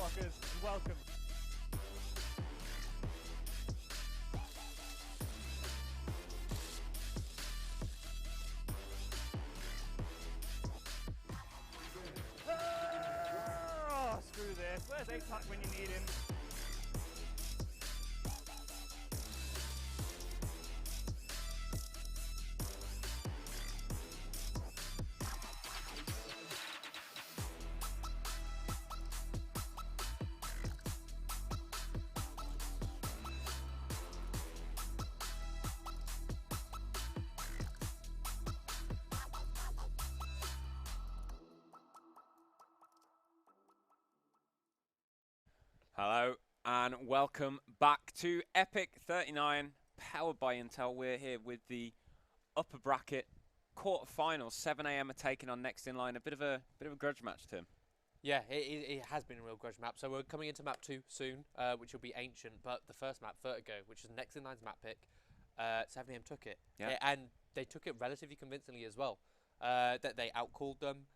Xboxers, and welcome. Oh, screw this. Where's EPIC when you need him? Hello and welcome back to EPIC39, powered by Intel. We're here with the upper bracket quarterfinals. 7 AM are taking on next in line. A bit of a grudge match, Tim. Yeah, it has been a real grudge map. So we're coming into map 2 soon, which will be Ancient. But the first map, Vertigo, which is next in line's map pick, 7 AM took it, and they took it relatively convincingly as well. That they outcalled them.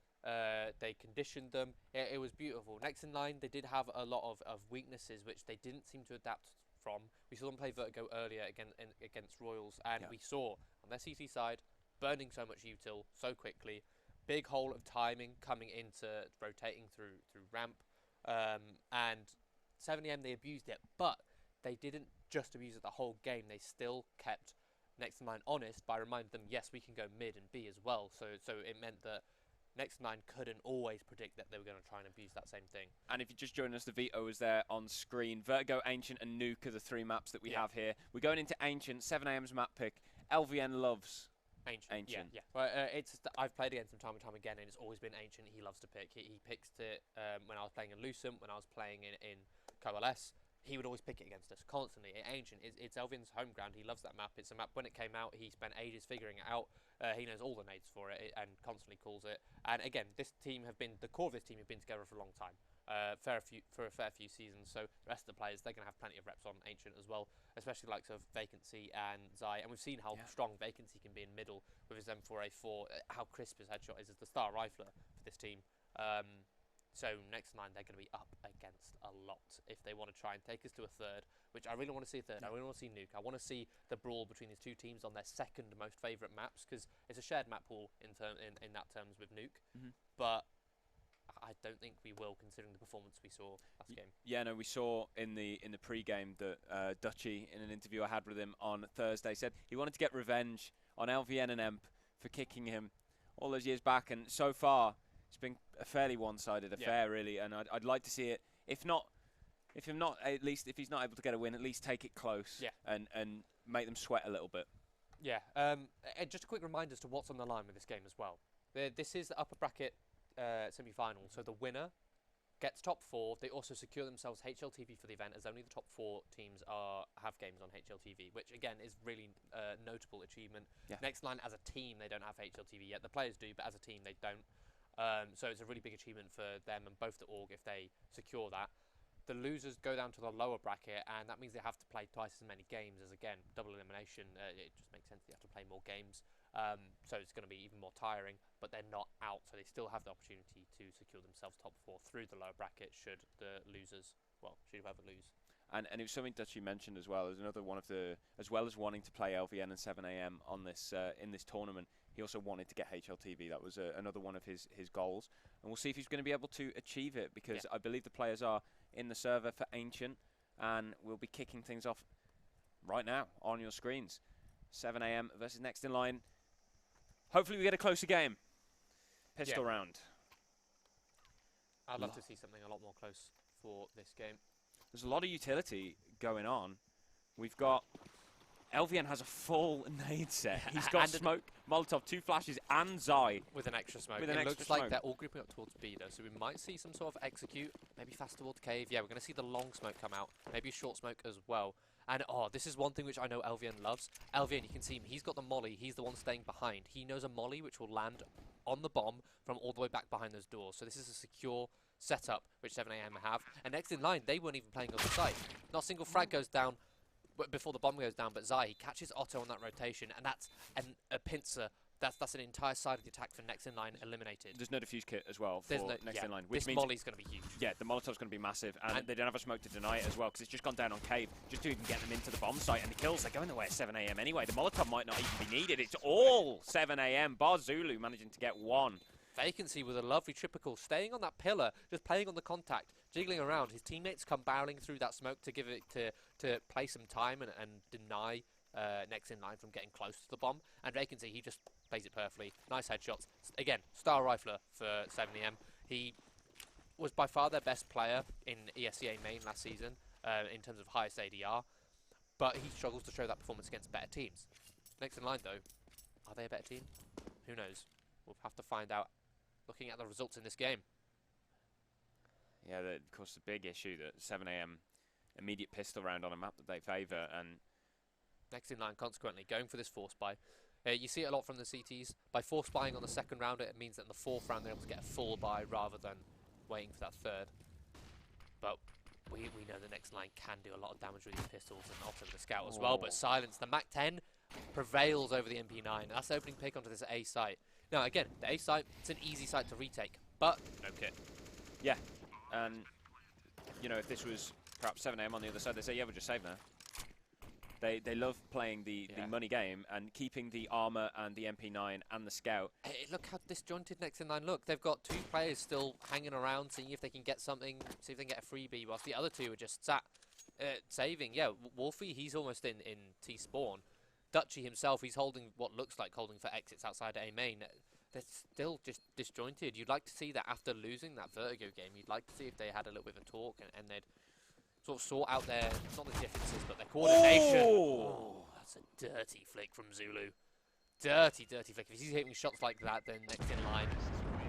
They conditioned them. It was beautiful. Next in line, they did have a lot of weaknesses, which they didn't seem to adapt from. We saw them play Vertigo earlier against Royals, and we saw on their CC side burning so much util so quickly. Big hole of timing coming into rotating through ramp, and 7am they abused it, but they didn't just abuse it the whole game. They still kept next in line honest by reminding them, yes, we can go mid and B as well. So it meant that next in line couldn't always predict that they were going to try and abuse that same thing. And if you just joined us, the veto is there on screen. Vertigo, Ancient and Nuke are the 3 maps that we have here. We're going into Ancient, 7am's map pick. LVN loves Ancient. Yeah. Well, I've played against him time and time again, and it's always been Ancient. He loves to pick. He picks it when I was playing in Lucent, when I was playing in Coalesce. He would always pick it against us constantly. Ancient, it's Elvin's home ground. He loves that map. It's a map, when it came out, he spent ages figuring it out. He knows all the nades for it and constantly calls it. And again, the core of this team have been together for a long time, for a fair few seasons. So the rest of the players, they're going to have plenty of reps on Ancient as well, especially likes of Vacancy and Zai. And we've seen how strong Vacancy can be in middle with his M4A4, how crisp his headshot is as the star rifler for this team. So next in line, they're going to be up against a lot if they want to try and take us to a third, which I really want to see a third. I really want to see Nuke. I want to see the brawl between these two teams on their second most favourite maps, because it's a shared map pool in that terms with Nuke. But I don't think we will, considering the performance we saw last game. Yeah, no, we saw in the pre-game that Dutchy, in an interview I had with him on Thursday, said he wanted to get revenge on LVN and EMP for kicking him all those years back, and so far it's been a fairly one-sided affair, really, and I'd like to see it. If he's not able to get a win, at least take it close and make them sweat a little bit. Yeah. And just a quick reminder as to what's on the line with this game as well. This is the upper bracket semi-final, so the winner gets top 4. They also secure themselves HLTV for the event, as only the top 4 teams have games on HLTV, which again is really notable achievement. Next line, as a team, they don't have HLTV yet. The players do, but as a team, they don't. So it's a really big achievement for them and both the org if they secure that. The losers go down to the lower bracket, and that means they have to play twice as many games as, again, double elimination. It just makes sense they have to play more games. So it's going to be even more tiring, but they're not out, so they still have the opportunity to secure themselves top 4 through the lower bracket should the losers, should whoever lose. And it was something that you mentioned as well as another one of the, as well as wanting to play LVN and 7am on this in this tournament, he also wanted to get HLTV. That was another one of his goals, and we'll see if he's going to be able to achieve it, because I believe the players are in the server for Ancient, and we'll be kicking things off right now on your screens. 7am versus next in line. Hopefully we get a closer game. Pistol round. I'd love to see something a lot more close for this game. There's a lot of utility going on. We've got LVN has a full nade set. He's got smoke, Molotov, 2 flashes, and Zai. With an extra smoke. It looks like they're all grouping up towards B, though, so we might see some sort of execute, maybe fast towards cave. Yeah, we're going to see the long smoke come out, maybe short smoke as well. And, this is one thing which I know LVN loves. LVN, you can see him, he's got the molly, he's the one staying behind. He knows a molly which will land on the bomb from all the way back behind those doors. So this is a secure setup which 7am have. And next in line, they weren't even playing on the site. Not a single frag goes down before the bomb goes down, but Zai, he catches Otto on that rotation, and that's a pincer that's an entire side of the attack for next in line eliminated. There's no defuse kit as well for next in line, which this means molly's going to be huge. Yeah, the Molotov's going to be massive, and they don't have a smoke to deny it as well, because it's just gone down on Cave, just to even get them into the bomb site, and the kills, they're going away at 7 AM anyway. The Molotov might not even be needed. It's all 7 AM. Bar Zulu managing to get one. Vacancy with a lovely triple, staying on that pillar, just playing on the contact, jiggling around. His teammates come barreling through that smoke to give it to play some time and deny next in line from getting close to the bomb. And Vacancy, he just plays it perfectly. Nice headshots. Again, star rifler for 7EM. He was by far their best player in ESEA main last season in terms of highest ADR, but he struggles to show that performance against better teams. Next in line, though, are they a better team? Who knows? We'll have to find out looking at the results in this game. Yeah, of course, the big issue that 7 AM immediate pistol round on a map that they favour, and next in line, consequently, going for this force buy. You see it a lot from the CTs. By force buying on the second round, it means that in the fourth round they're able to get a full buy rather than waiting for that third. But we know the next line can do a lot of damage with these pistols, and also with the scout as well. But Silence, the Mac 10 prevails over the MP9. That's the opening pick onto this A site. Now again, the A site, it's an easy site to retake, but no kit. Yeah, and you know, if this was perhaps 7 AM on the other side, they say, yeah, we'll just save now. They love playing the money game and keeping the armor and the MP9 and the scout. Hey, look how disjointed next in line look. They've got two players still hanging around, seeing if they can get something, see if they can get a freebie, whilst the other two are just sat saving. Yeah, Wolfie, he's almost in T-spawn. Dutchy himself, he's holding what looks like holding for exits outside A main. They're still just disjointed. You'd like to see that after losing that Vertigo game. You'd like to see if they had a little bit of a talk and they'd sort of sort out their, not the differences, but their coordination. Oh, that's a dirty flick from Zulu. Dirty flick. If he's hitting shots like that, then next in line,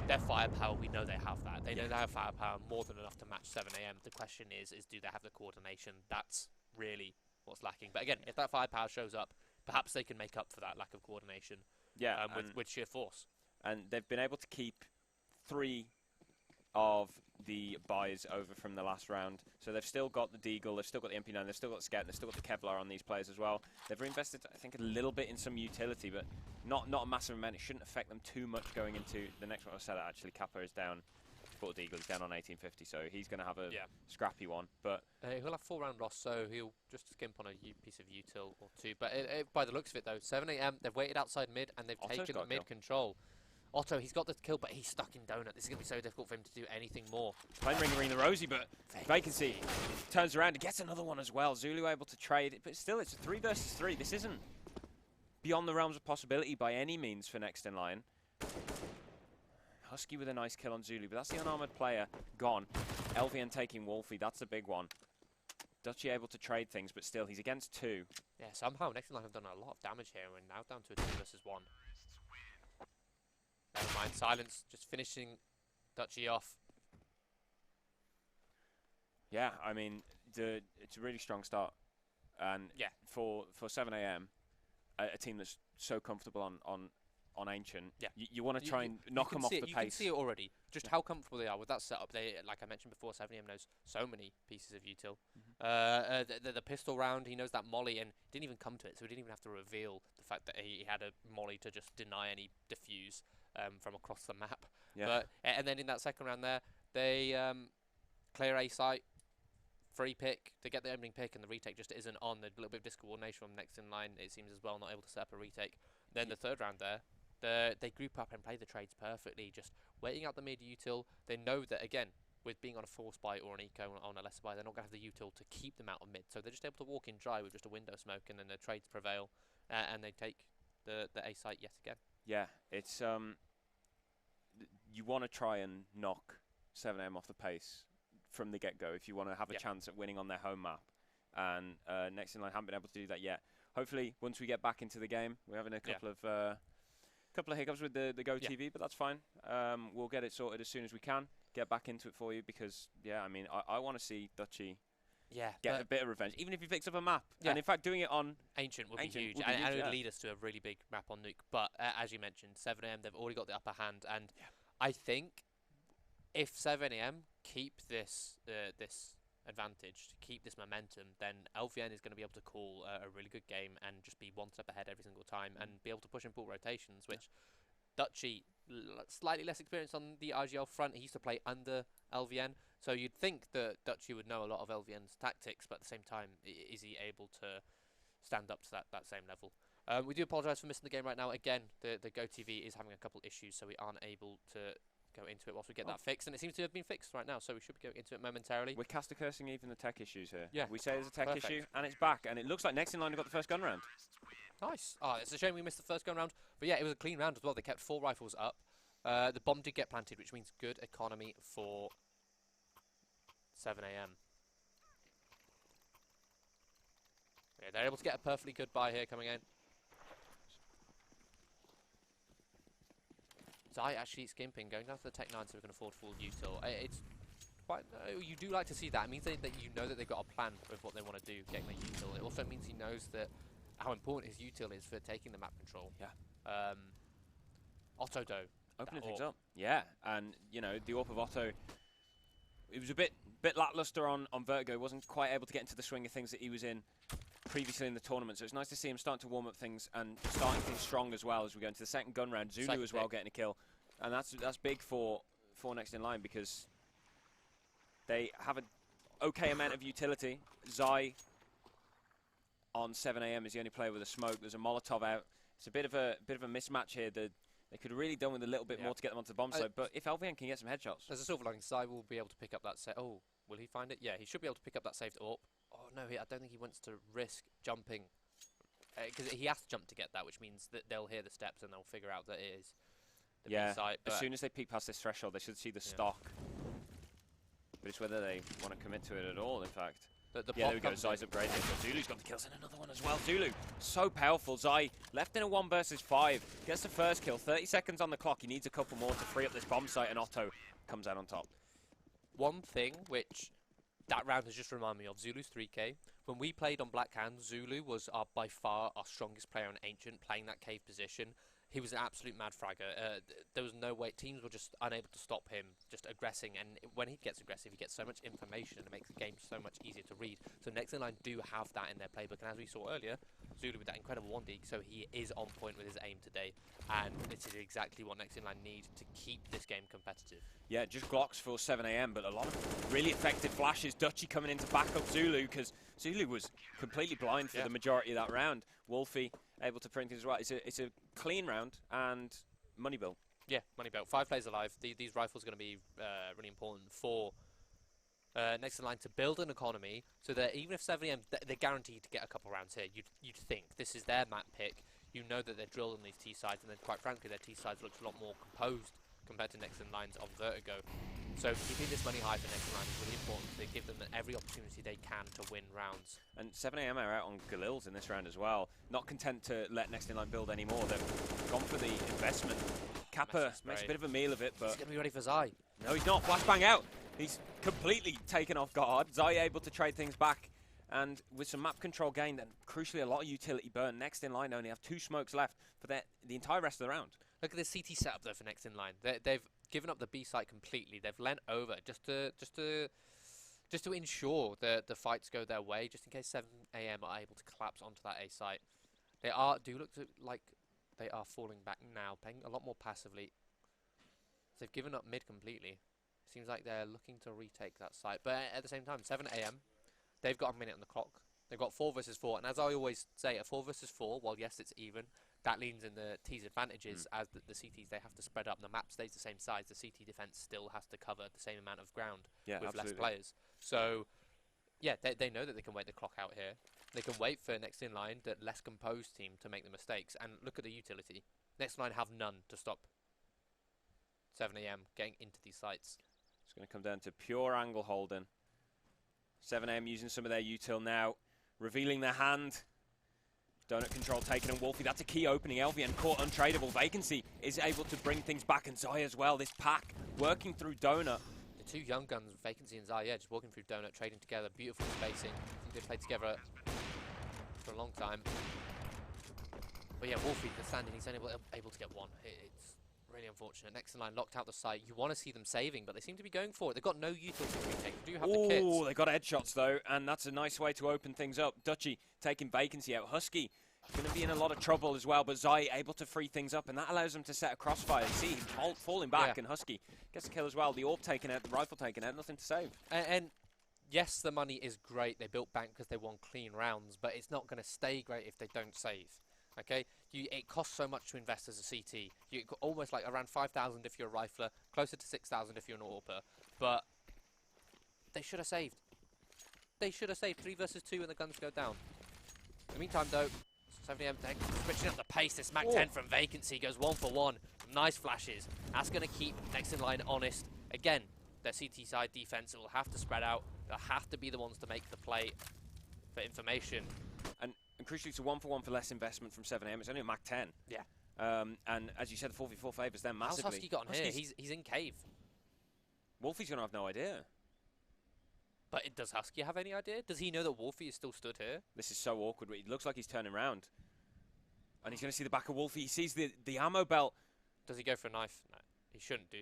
their firepower, we know they have that. They know they have firepower more than enough to match 7 AM. The question is do they have the coordination? That's really what's lacking. But again, if that firepower shows up, perhaps they can make up for that lack of coordination. Yeah, with sheer force. And they've been able to keep 3 of the buys over from the last round. So they've still got the Deagle, they've still got the MP9, they've still got the Scout, they've still got the Kevlar on these players as well. They've reinvested, I think, a little bit in some utility, but not a massive amount. It shouldn't affect them too much going into the next one. I said actually, Kappa is down. Bought Deagle, he's down on 1850, so he's going to have a scrappy one. But he'll have 4 round loss, so he'll just skimp on a piece of util or 2. But by the looks of it, though, 7 AM, they've waited outside mid, and they've taken the mid control. Otto, he's got the kill, but he's stuck in Donut. This is going to be so difficult for him to do anything more. Playing Ring Arena Rosie, but Vacancy turns around and gets another one as well. Zulu able to trade it, but still, it's a 3 versus 3. This isn't beyond the realms of possibility by any means for next in line. Husky with a nice kill on Zulu, but that's the unarmored player gone. LVN taking Wolfie, that's a big one. Dutchy able to trade things, but still, he's against 2. Yeah, somehow next in line have done a lot of damage here. We're now down to a 2 versus 1. Never mind, Silence just finishing Dutchy off. Yeah, I mean, it's a really strong start. And for 7 AM, a team that's so comfortable on Ancient, you want to try and knock them off the pace. You can see it already, just how comfortable they are with that setup. They, like I mentioned before, 7AM knows so many pieces of util. The pistol round, he knows that molly, and didn't even come to it, so he didn't even have to reveal the fact that he had a molly to just deny any diffuse from across the map. But, and then in that second round there, they clear A site, free pick, they get the opening pick, and the retake just isn't on. There's a little bit of discoordination from next in line, it seems as well, not able to set up a retake. Then the third round there, they group up and play the trades perfectly, just waiting out the mid util. They know that, again, with being on a force buy or an eco on a lesser buy, they're not going to have the util to keep them out of mid. So they're just able to walk in dry with just a window smoke, and then the trades prevail, and they take the A site yet again. Yeah, it's you want to try and knock 7AM off the pace from the get-go if you want to have a chance at winning on their home map. And next in line haven't been able to do that yet. Hopefully, once we get back into the game, we're having a couple of hiccups with the Go TV, but that's fine. We'll get it sorted as soon as we can. Get back into it for you because, I mean, I want to see Dutchy get a bit of revenge, even if he picks up a map. And in fact, doing it on Ancient would be huge, and it would lead us to a really big map on Nuke. But as you mentioned, 7AM, they've already got the upper hand, and I think if 7AM keep this advantage, to keep this momentum, then LVN is going to be able to call a really good game and just be one step ahead every single time and be able to push and pull rotations, which Dutchy, slightly less experienced on the RGL front. He used to play under LVN, so you'd think that Dutchy would know a lot of LVN's tactics, but at the same time, is he able to stand up to that same level? We do apologise for missing the game right now. Again, the GoTV is having a couple issues, so we aren't able to go into it whilst we get that fixed, and it seems to have been fixed right now, so we should be going into it momentarily. We're caster cursing even the tech issues here. Yeah. We say there's a tech issue, and it's back, and it looks like Next in Line have got the first gun round. Nice. Oh, it's a shame we missed the first gun round, but yeah, it was a clean round as well. They kept 4 rifles up. The bomb did get planted, which means good economy for 7 AM. Yeah, they're able to get a perfectly good buy here coming in. Zai actually skimping, going down to the Tech 9 so we can afford full util. It's quite, you do like to see that. It means that you know that they've got a plan with what they want to do, getting their util. It also means he knows that how important his util is for taking the map control. Yeah. Otto though. Opening things up. Yeah, and you know, the AWP of Otto, it was a bit lackluster on Vertigo. He wasn't quite able to get into the swing of things that he was in previously in the tournament, so it's nice to see him starting to warm up things and starting things strong as well as we go into the second gun round. Zulu as well getting a kill, and that's big for Next in Line because they have an okay amount of utility. Zai on 7 AM is the only player with a smoke. There's a Molotov out. It's a bit of a mismatch here. They could have really done with a little bit more to get them onto the bomb side, but if LVN can get some headshots, there's a silver lining. Zai will be able to pick up that set. Oh, will he find it? Yeah, he should be able to pick up that saved AWP. Oh no, I don't think he wants to risk jumping because he has to jump to get that, which means that they'll hear the steps and they'll figure out that it is the B site. As soon as they peek past this threshold, they should see the stock. But it's whether they want to commit to it at all, in fact. Yeah, there we go, Zai's upgraded. But Zulu's got the kills and another one as well. Zulu, so powerful. Zai, left in a 1 versus 5. Gets the first kill, 30 seconds on the clock. He needs a couple more to free up this bomb site, and Otto comes out on top. One thing which that round has just reminded me of, Zulu's 3K. When we played on Black Hand, Zulu was by far our strongest player on Ancient, playing that cave position. He was an absolute mad fragger. There was no way. Teams were just unable to stop him, just aggressing. And when he gets aggressive, he gets so much information and it makes the game so much easier to read. So Next in Line do have that in their playbook. And as we saw earlier, Zulu with that incredible 1D, so he is on point with his aim today. And this is exactly what Next in Line need to keep this game competitive. Yeah, just Glocks for 7 AM, but a lot of really effective flashes. Dutchy coming in to back up Zulu because Zulu was completely blind for the majority of that round. Wolfie able to print things as well. It's a clean round and money bill. Yeah, money bill. 5 players alive. These rifles are going to be really important for Next in Line to build an economy so that even if 7am, they're guaranteed to get a couple rounds here. You'd think this is their map pick. You know that they're drilled on these T sides, and then quite frankly, their T sides looks a lot more composed compared to Next in Line's on Vertigo. So keeping this money high for Next in Line is really important. They give them every opportunity they can to win rounds. And 7am are out on Galils in this round as well. Not content to let Next in Line build anymore. They've gone for the investment. Kappa makes a bit of a meal of it, but he's going to be ready for Zai. No, he's not. Flashbang out. He's completely taken off guard. Zai able to trade things back. And with some map control gained and crucially a lot of utility burn, Next in Line only have 2 smokes left for the entire rest of the round. Look at the CT setup though for Next in Line. They've given up the B site completely. They've leant over just to ensure that the fights go their way, just in case 7am are able to collapse onto that A site. They look like they are falling back now, playing a lot more passively. So they've given up mid completely. Seems like they're looking to retake that site, but at the same time, 7am, they've got a minute on the clock. They've got 4 versus 4, and as I always say, a 4 versus 4, while yes, it's even, that leans in the T's advantages as the CTs, they have to spread up. The map stays the same size. The CT defense still has to cover the same amount of ground with less players. So, yeah, they know that they can wait the clock out here. They can wait for Next in Line, the less composed team, to make the mistakes. And look at the utility. Next in Line have none to stop 7am getting into these sites. It's going to come down to pure angle holding. 7am using some of their util now, revealing their hand. Donut control taken and Wolfie, that's a key opening. LVN caught untradeable. Vacancy is able to bring things back, and Zai as well. This pack working through Donut. The 2 young guns, Vacancy and Zai, yeah, just walking through Donut, trading together. Beautiful spacing. I think they've played together for a long time. But yeah, Wolfie, the standing, he's only able to get 1. It's Really unfortunate. Next in line locked out the site. You want to see them saving, but they seem to be going for it. They've got no utility to retake. They do have the kits. Oh, they got headshots though, and that's a nice way to open things up. Dutchy taking vacancy out. Husky going to be in a lot of trouble as well, but Zai able to free things up, and that allows them to set a crossfire. You see him falling back, and Husky gets a kill as well. The AWP taken out, the rifle taken out, nothing to save. And yes, the money is great. They built bank because they won clean rounds, but it's not going to stay great if they don't save. Okay, it costs so much to invest as a CT. You almost like around 5,000 if you're a rifler, closer to 6,000 if you're an AWPer. But they should have saved. They should have saved 3 versus 2 when the guns go down. In the meantime, though, 7am switching up the pace. This Mac 10 from Vacancy goes 1 for 1. Nice flashes. That's going to keep next in line honest. Again, their CT side defense will have to spread out. They'll have to be the ones to make the play for information. And crucially, it's a 1 for 1 for less investment from 7am. It's only a Mac 10. Yeah. And as you said, the 4v4 favours them massively. How's Husky got on here? He's in cave. Wolfie's going to have no idea. But does Husky have any idea? Does he know that Wolfie is still stood here? This is so awkward. It looks like he's turning around. And he's going to see the back of Wolfie. He sees the ammo belt. Does he go for a knife? No, he shouldn't do.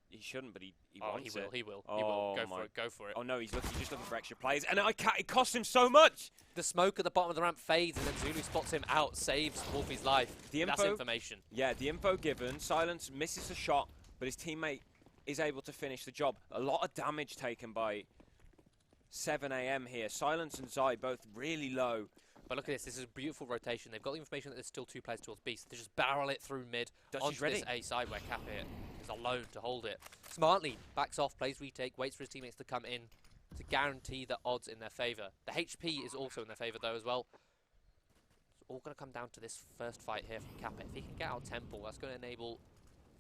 He shouldn't, but he He wants will. it. He will. Oh, he will. Go for it. Oh no, he's just looking for extra players, and it costs him so much. The smoke at the bottom of the ramp fades, and then Zulu spots him out, saves Wolfie's life. That's information. Yeah, the info given. Silence misses the shot, but his teammate is able to finish the job. A lot of damage taken by 7am here. Silence and Zai both really low. But look at this. This is a beautiful rotation. They've got the information that there's still 2 players towards B, so they just barrel it through mid onto this A side where Capit is alone to hold it. Smartly backs off, plays retake, waits for his teammates to come in to guarantee the odds in their favour. The HP is also in their favour though as well. It's all going to come down to this first fight here from Capit. If he can get out Temple, that's going to enable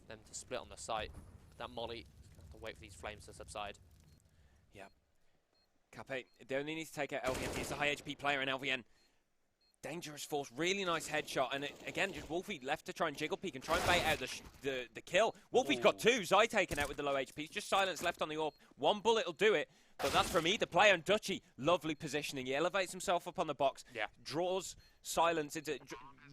them to split on the site. That Molly is going to have to wait for these flames to subside. Yeah. Capit, they only need to take out LVN. He's the high HP player in LVN. Dangerous force, really nice headshot, and again, just Wolfie left to try and jiggle peek and try and bait out the kill. Wolfie's got 2, Zai taken out with the low HP. Just Silence left on the AWP. 1 bullet will do it, but that's from either player. And Dutchy, lovely positioning. He elevates himself up on the box, draws Silence into...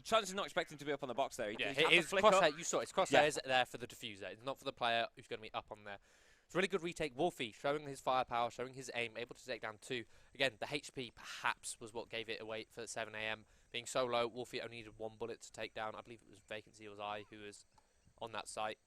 Silence is not expecting to be up on the box there. It's crosshair. You saw it. It's crosshairs there for the diffuser. It's not for the player who's going to be up on there. It's a really good retake. Wolfie showing his firepower, showing his aim, able to take down 2. Again, the HP perhaps was what gave it away for 7am. Being so low, Wolfie only needed 1 bullet to take down. I believe it was Vacancy or I who was on that site.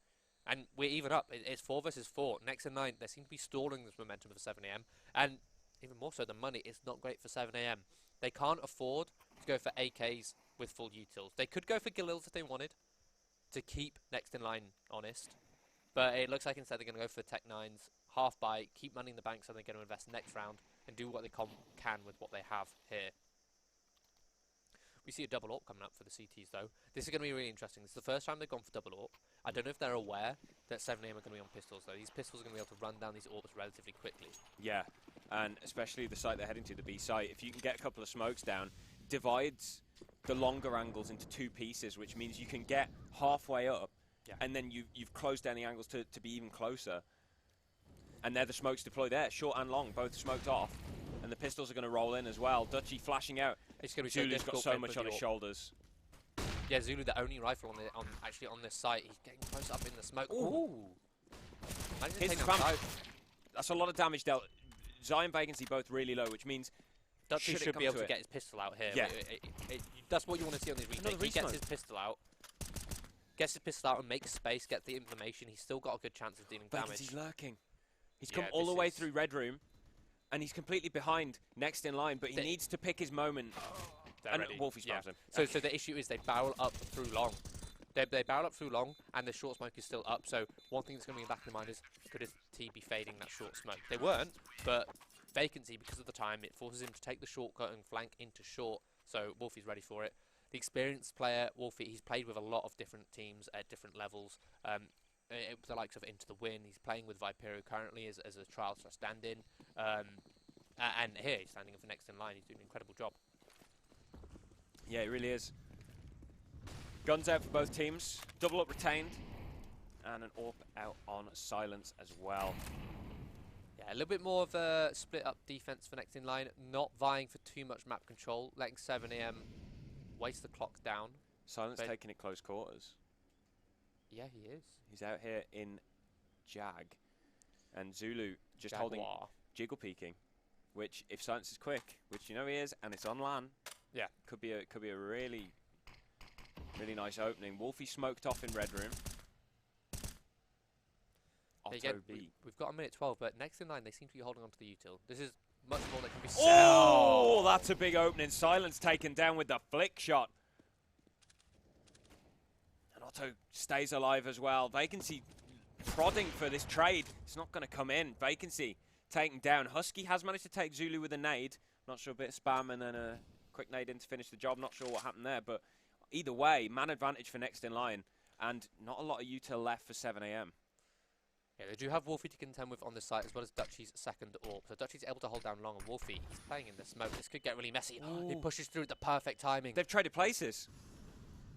And we're even up. It's 4 versus 4. Next in line, they seem to be stalling this momentum for 7am. And even more so than money, it's not great for 7am. They can't afford to go for AKs with full utils. They could go for Galils if they wanted to keep next in line honest. But it looks like instead they're going to go for the Tech 9s, half buy, keep money in the bank so they're going to invest next round and do what they can with what they have here. We see a double AWP coming up for the CTs though. This is going to be really interesting. This is the first time they've gone for double AWP. I don't know if they're aware that 7am are going to be on pistols though. These pistols are going to be able to run down these AWPs relatively quickly. Yeah, and especially the site they're heading to, the B site, if you can get a couple of smokes down, divides the longer angles into 2 pieces, which means you can get halfway up. Yeah. And then you've closed down the angles to be even closer. And they're the smokes deployed there, short and long, both smoked off. And the pistols are going to roll in as well. Dutchy flashing out. It's going to be Zulu's got so much on his shoulders. Yeah, Zulu, the only rifle actually on this site. He's getting close up in the smoke. Ooh. That's a lot of damage dealt. Zai and Vacancy both really low, which means Dutchy should be able to get his pistol out here. Yeah. That's what you want to see on these retakes. He gets his pistol out. Gets his pistol out and makes space, get the information. He's still got a good chance of dealing damage. He's lurking. He's come all the way through Red Room, and he's completely behind next in line, but he needs to pick his moment. And Wolfie spams him. So the issue is they barrel up through long. They barrel up through long, and the short smoke is still up. So one thing that's going to be in the back of the mind is, could his T be fading that short smoke? They weren't, but Vacancy, because of the time, it forces him to take the shortcut and flank into short. So Wolfie's ready for it. The experienced player, Wolfie, he's played with a lot of different teams at different levels. The likes of Into the Win, he's playing with Viperio currently as a trial stand-in. And here, he's standing in for next in line. He's doing an incredible job. Yeah, it really is. Guns out for both teams. Double up retained. And an AWP out on Silence as well. Yeah, a little bit more of a split-up defense for next in line. Not vying for too much map control. Letting 7am waste the clock down. Silence taking it close quarters. Yeah, he is. He's out here in Jag. And Zulu just holding jiggle peeking, which if Silence is quick, which you know he is, and it's on LAN, yeah, could be a really nice opening. Wolfie smoked off in red room. Again, we've got a minute 12, but next in line they seem to be holding on to the util. This is much more that can be said. Oh, that's a big opening. Silence taken down with the flick shot. And Otto stays alive as well. Vacancy prodding for this trade. It's not going to come in. Vacancy taken down. Husky has managed to take Zulu with a nade. Not sure, a bit of spam and then a quick nade in to finish the job. Not sure what happened there, but either way, man advantage for next in line. And not a lot of util left for 7 AM. Yeah, they do have Wolfie to contend with on this site, as well as Dutchy's second AWP. So Dutchy's able to hold down long, and Wolfie, he's playing in the smoke. This could get really messy. He pushes through at the perfect timing. They've traded places.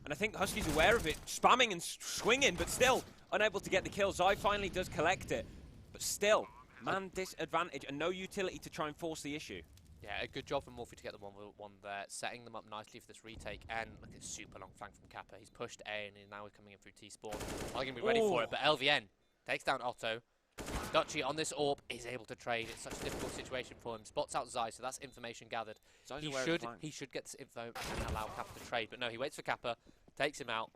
And I think Husky's aware of it, spamming and swinging, but still unable to get the kill. Zai finally does collect it, but still, man disadvantage and no utility to try and force the issue. Yeah, a good job from Wolfie to get the 1v1 there, setting them up nicely for this retake. And look at super long flank from Kappa. He's pushed A, and now he's coming in through T-spawn. I'm going to be ready for it, but LVN takes down Otto. Dutchy on this AWP is able to trade. It's such a difficult situation for him. Spots out Zai, so that's information gathered. He should get this info and allow Kappa to trade, but no, he waits for Kappa, takes him out.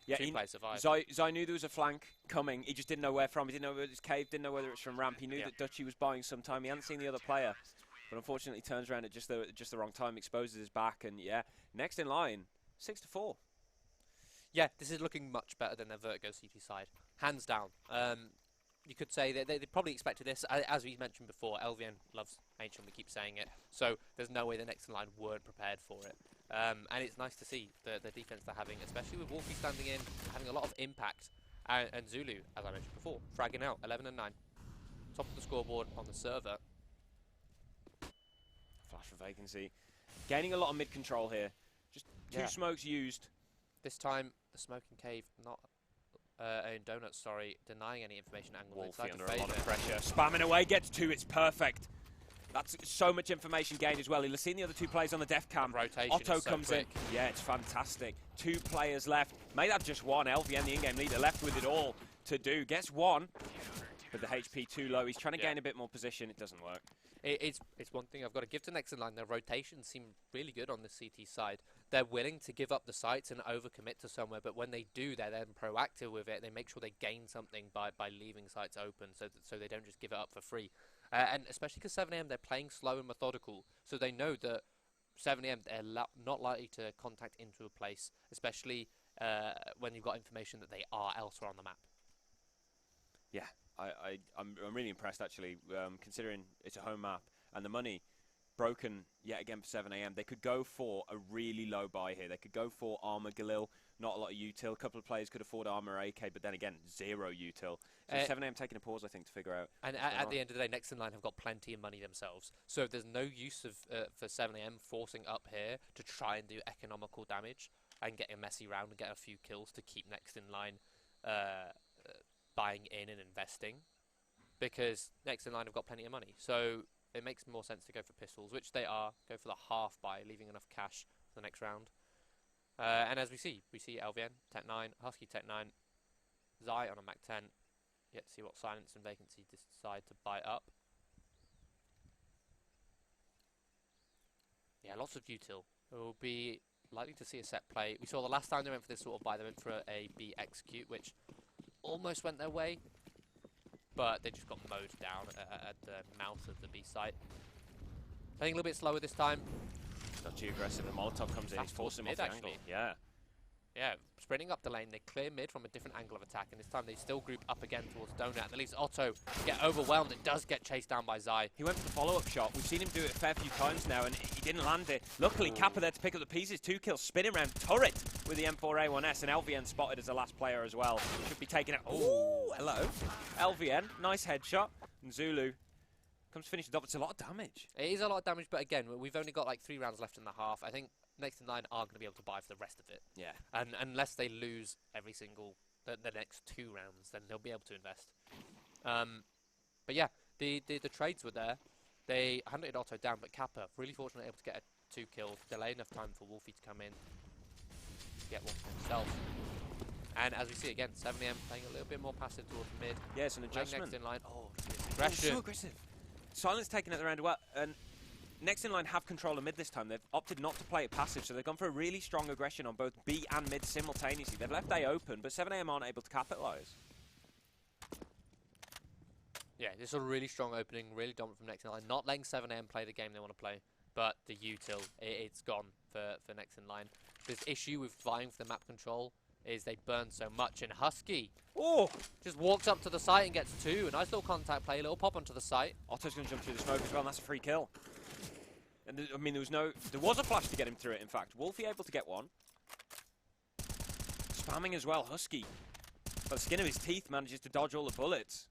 Yeah, Two players survive. Zai knew there was a flank coming. He just didn't know where from. He didn't know whether it was cave, didn't know whether it was from ramp. He knew that Dutchy was buying some time. He hadn't seen the other player, but unfortunately turns around at just the wrong time, exposes his back, and yeah, next in line, 6-4. Yeah, this is looking much better than their Vertigo CT side, hands down. You could say that they probably expected this. As we mentioned before, LVN loves Ancient, we keep saying it, so there's no way the next in line weren't prepared for it. And it's nice to see the defense they're having, especially with Wolfie standing in, having a lot of impact. And Zulu, as I mentioned before, fragging out 11 and 9. Top of the scoreboard on the server. Flash for Vacancy. Gaining a lot of mid control here. Just two smokes used. This time, the smoking cave, not in Donuts, sorry, denying any information angle. Wolfie under a lot of pressure. Spamming away, gets two, it's perfect. That's so much information gained as well. He'll have seen the other two players on the def cam. Rotation Otto comes in. Yeah, it's fantastic. Two players left. Made that just one. LVN, the in-game leader, left with it all to do. Gets one, but the HP too low. He's trying to gain a bit more position. It doesn't work. It's one thing I've got to give to next in line. Their rotations seem really good on the CT side. They're willing to give up the sites and overcommit to somewhere, but when they do, they're then proactive with it. They make sure they gain something by leaving sites open, so they don't just give it up for free. And especially because 7 AM, they're playing slow and methodical, so they know that 7 AM, they're not likely to contact into a place, especially when you've got information that they are elsewhere on the map. Yeah, I'm really impressed, actually, considering it's a home map and the money broken yet again for 7 AM. They could go for a really low buy here. They could go for Armor Galil, not a lot of util. A couple of players could afford Armor AK, but then again, zero util. So 7 AM taking a pause, I think, to figure out. And at the end of the day, next in line have got plenty of money themselves. So there's no use of for 7 AM forcing up here to try and do economical damage and get a messy round and get a few kills to keep next in line buying in and investing, because next in line have got plenty of money. So it makes more sense to go for pistols, which they are. Go for the half buy, leaving enough cash for the next round. And as we see LVN, Tech 9, Husky Tech 9, Zai on a Mac 10. Yet to see what Silence and Vacancy decide to buy up. Yeah, lots of util. We'll be likely to see a set play. We saw the last time they went for this sort of buy, they went for a B execute, which almost went their way, but they just got mowed down at the mouth of the B site. Playing a little bit slower this time. Not too aggressive. The Molotov comes in. He's forcing him off the angle. Yeah. Yeah, sprinting up the lane, they clear mid from a different angle of attack, and this time they still group up again towards Donut, and at least Otto get overwhelmed. It does get chased down by Zai. He went for the follow-up shot. We've seen him do it a fair few times now, and he didn't land it. Luckily, Kappa there to pick up the pieces. 2 kills, spinning around turret with the M4A1S, and LVN spotted as the last player as well. Should be taking it. Oh, hello. LVN, nice headshot. And Zulu comes to finish it off. It's a lot of damage. It is a lot of damage, but again, we've only got like 3 rounds left in the half. I think next in line are going to be able to buy for the rest of it. Yeah. And unless they lose every single the next 2 rounds, then they'll be able to invest. But yeah, the trades were there. They hunted Otto down, but Kappa really fortunately able to get 2 kills, delay enough time for Wolfie to come in, get one for himself. And as we see again, 7am playing a little bit more passive towards mid. Yeah, it's an adjustment. Next in line. Oh, Oh, aggression. so aggressive. Silence taking it around well, and next in line have control of mid this time. They've opted not to play it passive, so they've gone for a really strong aggression on both B and mid simultaneously. They've left A open, but 7am aren't able to capitalise. Yeah, this is a really strong opening, really dominant from next in line. Not letting 7am play the game they want to play, but the util, it's gone for next in line. This issue with vying for the map control is they burn so much, and Husky just walks up to the site and gets 2. A nice little contact play, a little pop onto the site. Otto's going to jump through the smoke as well, and that's a free kill. And I mean, there was a flash to get him through it, in fact. Wolfie able to get one. Spamming as well, Husky. By the skin of his teeth, manages to dodge all the bullets.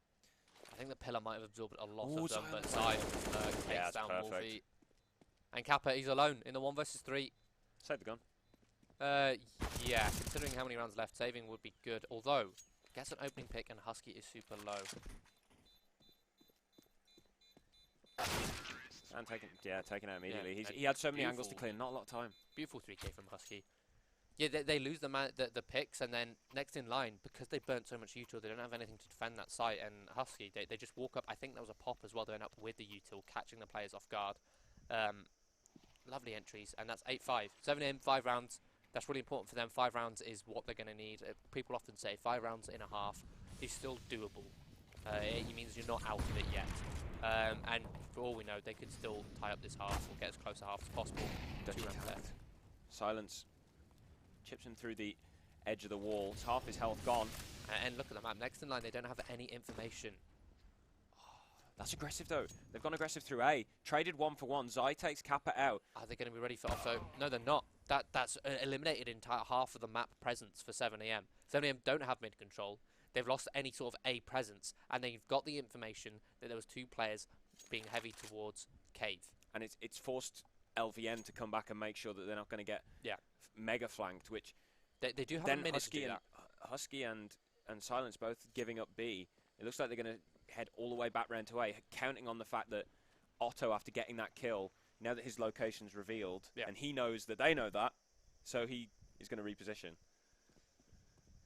I think the pillar might have absorbed a lot Ooh, of them, but Silence takes down perfect. Wolfie. And Kappa, he's alone in the 1 versus 3. Save the gun. Yeah, considering how many rounds left, saving would be good. Although, gets an opening pick and Husky is super low. And taken out immediately. Yeah, He had so many angles to clear, not a lot of time. Beautiful 3k from Husky. Yeah, they lose the picks, and then next in line, because they burnt so much util, they don't have anything to defend that site, and Husky, they just walk up. I think that was a pop as well. They went up with the util, catching the players off guard. Lovely entries, and that's 8-5. 7am, 5 rounds. That's really important for them. 5 rounds is what they're going to need. People often say 5 rounds in a half is still doable. It means you're not out of it yet. And for all we know, they could still tie up this half or get as close a half as possible. 2 rounds left. Silence chips him through the edge of the wall. It's half his health gone. And look at the map. Next in line, they don't have any information. That's aggressive, though. They've gone aggressive through A. Traded 1 for 1. Zai takes Kappa out. Are they going to be ready for Otto? No, they're not. That's eliminated entire half of the map presence for 7am. 7am don't have mid control. They've lost any sort of A presence, and they've got the information that there was 2 players being heavy towards Cave. And it's forced LVN to come back and make sure that they're not going to get mega flanked, which they do have a minute to do that. Husky and Silence both giving up B. It looks like they're going to head all the way back round to A, counting on the fact that Otto, after getting that kill, now that his location's revealed, and he knows that they know that, so he is going to reposition.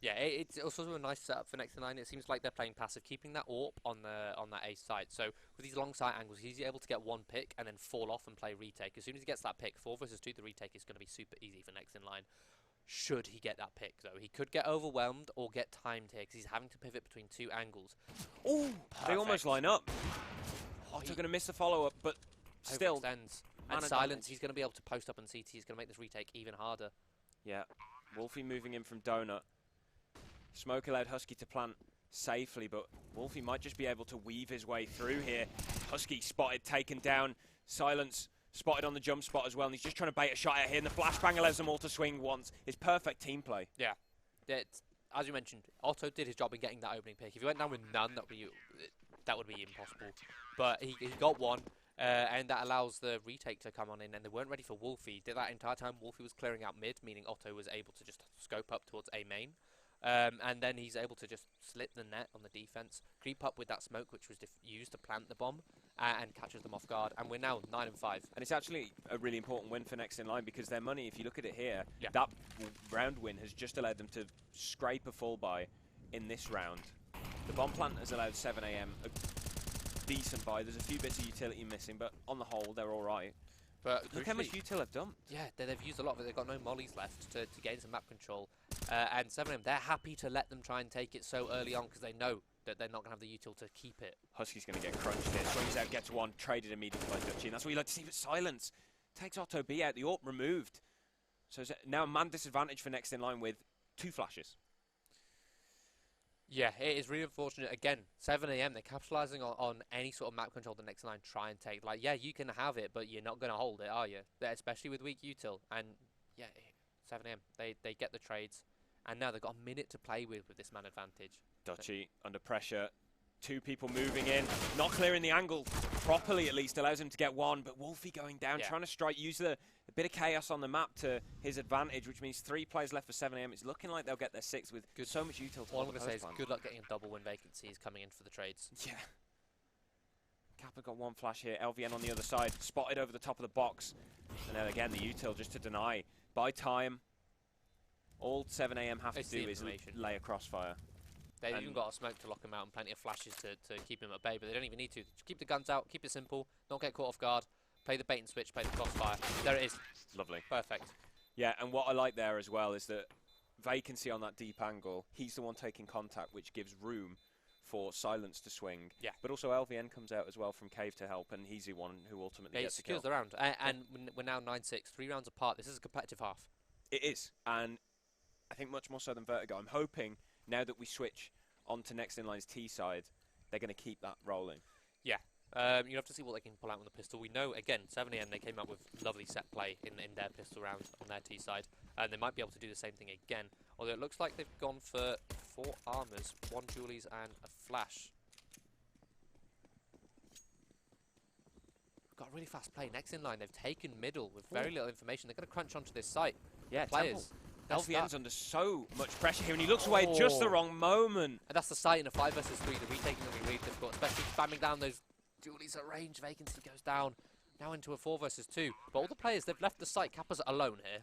Yeah, it's also a nice setup for next in line. It seems like they're playing passive, keeping that AWP on that A side. So with these long sight angles, he's able to get 1 pick and then fall off and play retake. As soon as he gets that pick, 4 versus 2, the retake is going to be super easy for next in line. Should he get that pick, though? He could get overwhelmed or get timed here because he's having to pivot between 2 angles. Oh, they almost line up. Otto going to miss the follow-up, but still. Overextends. And Silence, he's going to be able to post up on CT. He's going to make this retake even harder. Yeah, Wolfie moving in from Donut. Smoke allowed Husky to plant safely, but Wolfie might just be able to weave his way through here. Husky spotted, taken down. Silence spotted on the jump spot as well, and he's just trying to bait a shot out here, and the flashbang allows them all to swing once. It's perfect team play. Yeah. As you mentioned, Otto did his job in getting that opening pick. If he went down with none, that would be impossible. But he got 1. And that allows the retake to come on in, and they weren't ready for Wolfie. Did that entire time. Wolfie was clearing out mid, meaning Otto was able to just scope up towards A main. And then he's able to just slit the net on the defense, creep up with that smoke, which was used to plant the bomb, and catches them off guard. And we're now 9-5. And it's actually a really important win for next in line because their money, if you look at it here, that round win has just allowed them to scrape a full buy in this round. The bomb plant has allowed 7am a decent buy. There's a few bits of utility missing, but on the whole, they're all right. But look how much util have dumped. Yeah, they've used a lot of it. They've got no mollies left to gain some map control. And 7am, they're happy to let them try and take it so early on because they know that they're not going to have the util to keep it. Husky's going to get crunched here. Swings out, gets 1, traded immediately by Dutchy. And that's what you like to see, but Silence takes Otto B out. The AWP removed. So it's now a man disadvantage for next in line with 2 flashes. Yeah, it is really unfortunate. Again, 7am, they're capitalising on any sort of map control the next line try and take. Like, yeah, you can have it, but you're not going to hold it, are you? Especially with weak util. And, yeah, 7am, they get the trades. And now they've got a minute to play with this man advantage. Dutchy under pressure. 2 people moving in. Not clearing the angle properly, at least. Allows him to get 1. But Wolfie going down, trying to strike. Use a bit of chaos on the map to his advantage, which means 3 players left for 7am. It's looking like they'll get their 6th with so much util. All I'm going to say is good luck getting a double when vacancies coming in for the trades. Yeah. Kappa got 1 flash here. LVN on the other side. Spotted over the top of the box. And then again, the util just to deny. Buy time. All 7 AM have It's to the do is information. lay a crossfire. They've And- even got a smoke to lock him out and plenty of flashes to keep him at bay, but they don't even need to. Just keep the guns out, keep it simple, don't get caught off guard, play the bait and switch, play the crossfire. There it is. Lovely. Perfect. Yeah, and what I like there as well is that Vacancy on that deep angle, he's the one taking contact, which gives room for Silence to swing. Yeah. But also LVN comes out as well from Cave to help, and he's the one who ultimately Yeah, he gets the kill. secures the round. And we're now 9-6, 3 rounds apart. This is a competitive half. It is, and I think much more so than Vertigo. I'm hoping now that we switch onto Next In Line's T side, they're going to keep that rolling. Yeah. You have to see what they can pull out with the pistol. We know, again, 7 AM, they came up with lovely set play in their pistol round on their T side. And they might be able to do the same thing again. Although it looks like they've gone for 4 armors, 1 Julies and a flash. Got really fast play. Next in line, they've taken middle with very little information. They're going to crunch onto this site. Yeah, Players. LVN's under so much pressure here, and he looks away at just the wrong moment. And that's the site in a 5 versus 3. The retaking will be really difficult, especially spamming down those Julies at range. Vacancy goes down. Now into a 4 versus 2. But all the players, they've left the site. Kappa's alone here.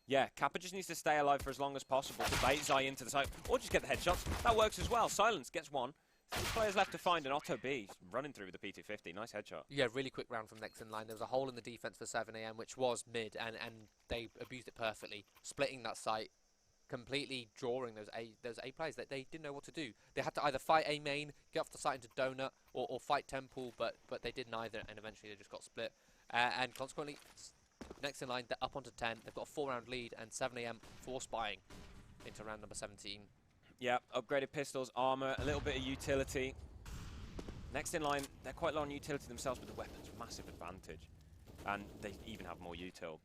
Yeah, Kappa just needs to stay alive for as long as possible to bait Zai into the site, or just get the headshots. That works as well. Silence gets 1. 3 players left to find, and Otto B running through with the P250. Nice headshot. Yeah, really quick round from next in line. There was a hole in the defense for 7 AM, which was mid, and they abused it perfectly, splitting that site, completely drawing those A players that they didn't know what to do. They had to either fight A main, get off the site into Donut, or fight Temple, but they did neither, and eventually they just got split. And consequently, next in line, they're up onto 10. They've got a 4-round lead, and 7 AM for spying into round number 17. Yeah, upgraded pistols, armor, a little bit of utility. Next in line, they're quite low on utility themselves, but the weapons, massive advantage. And they even have more util,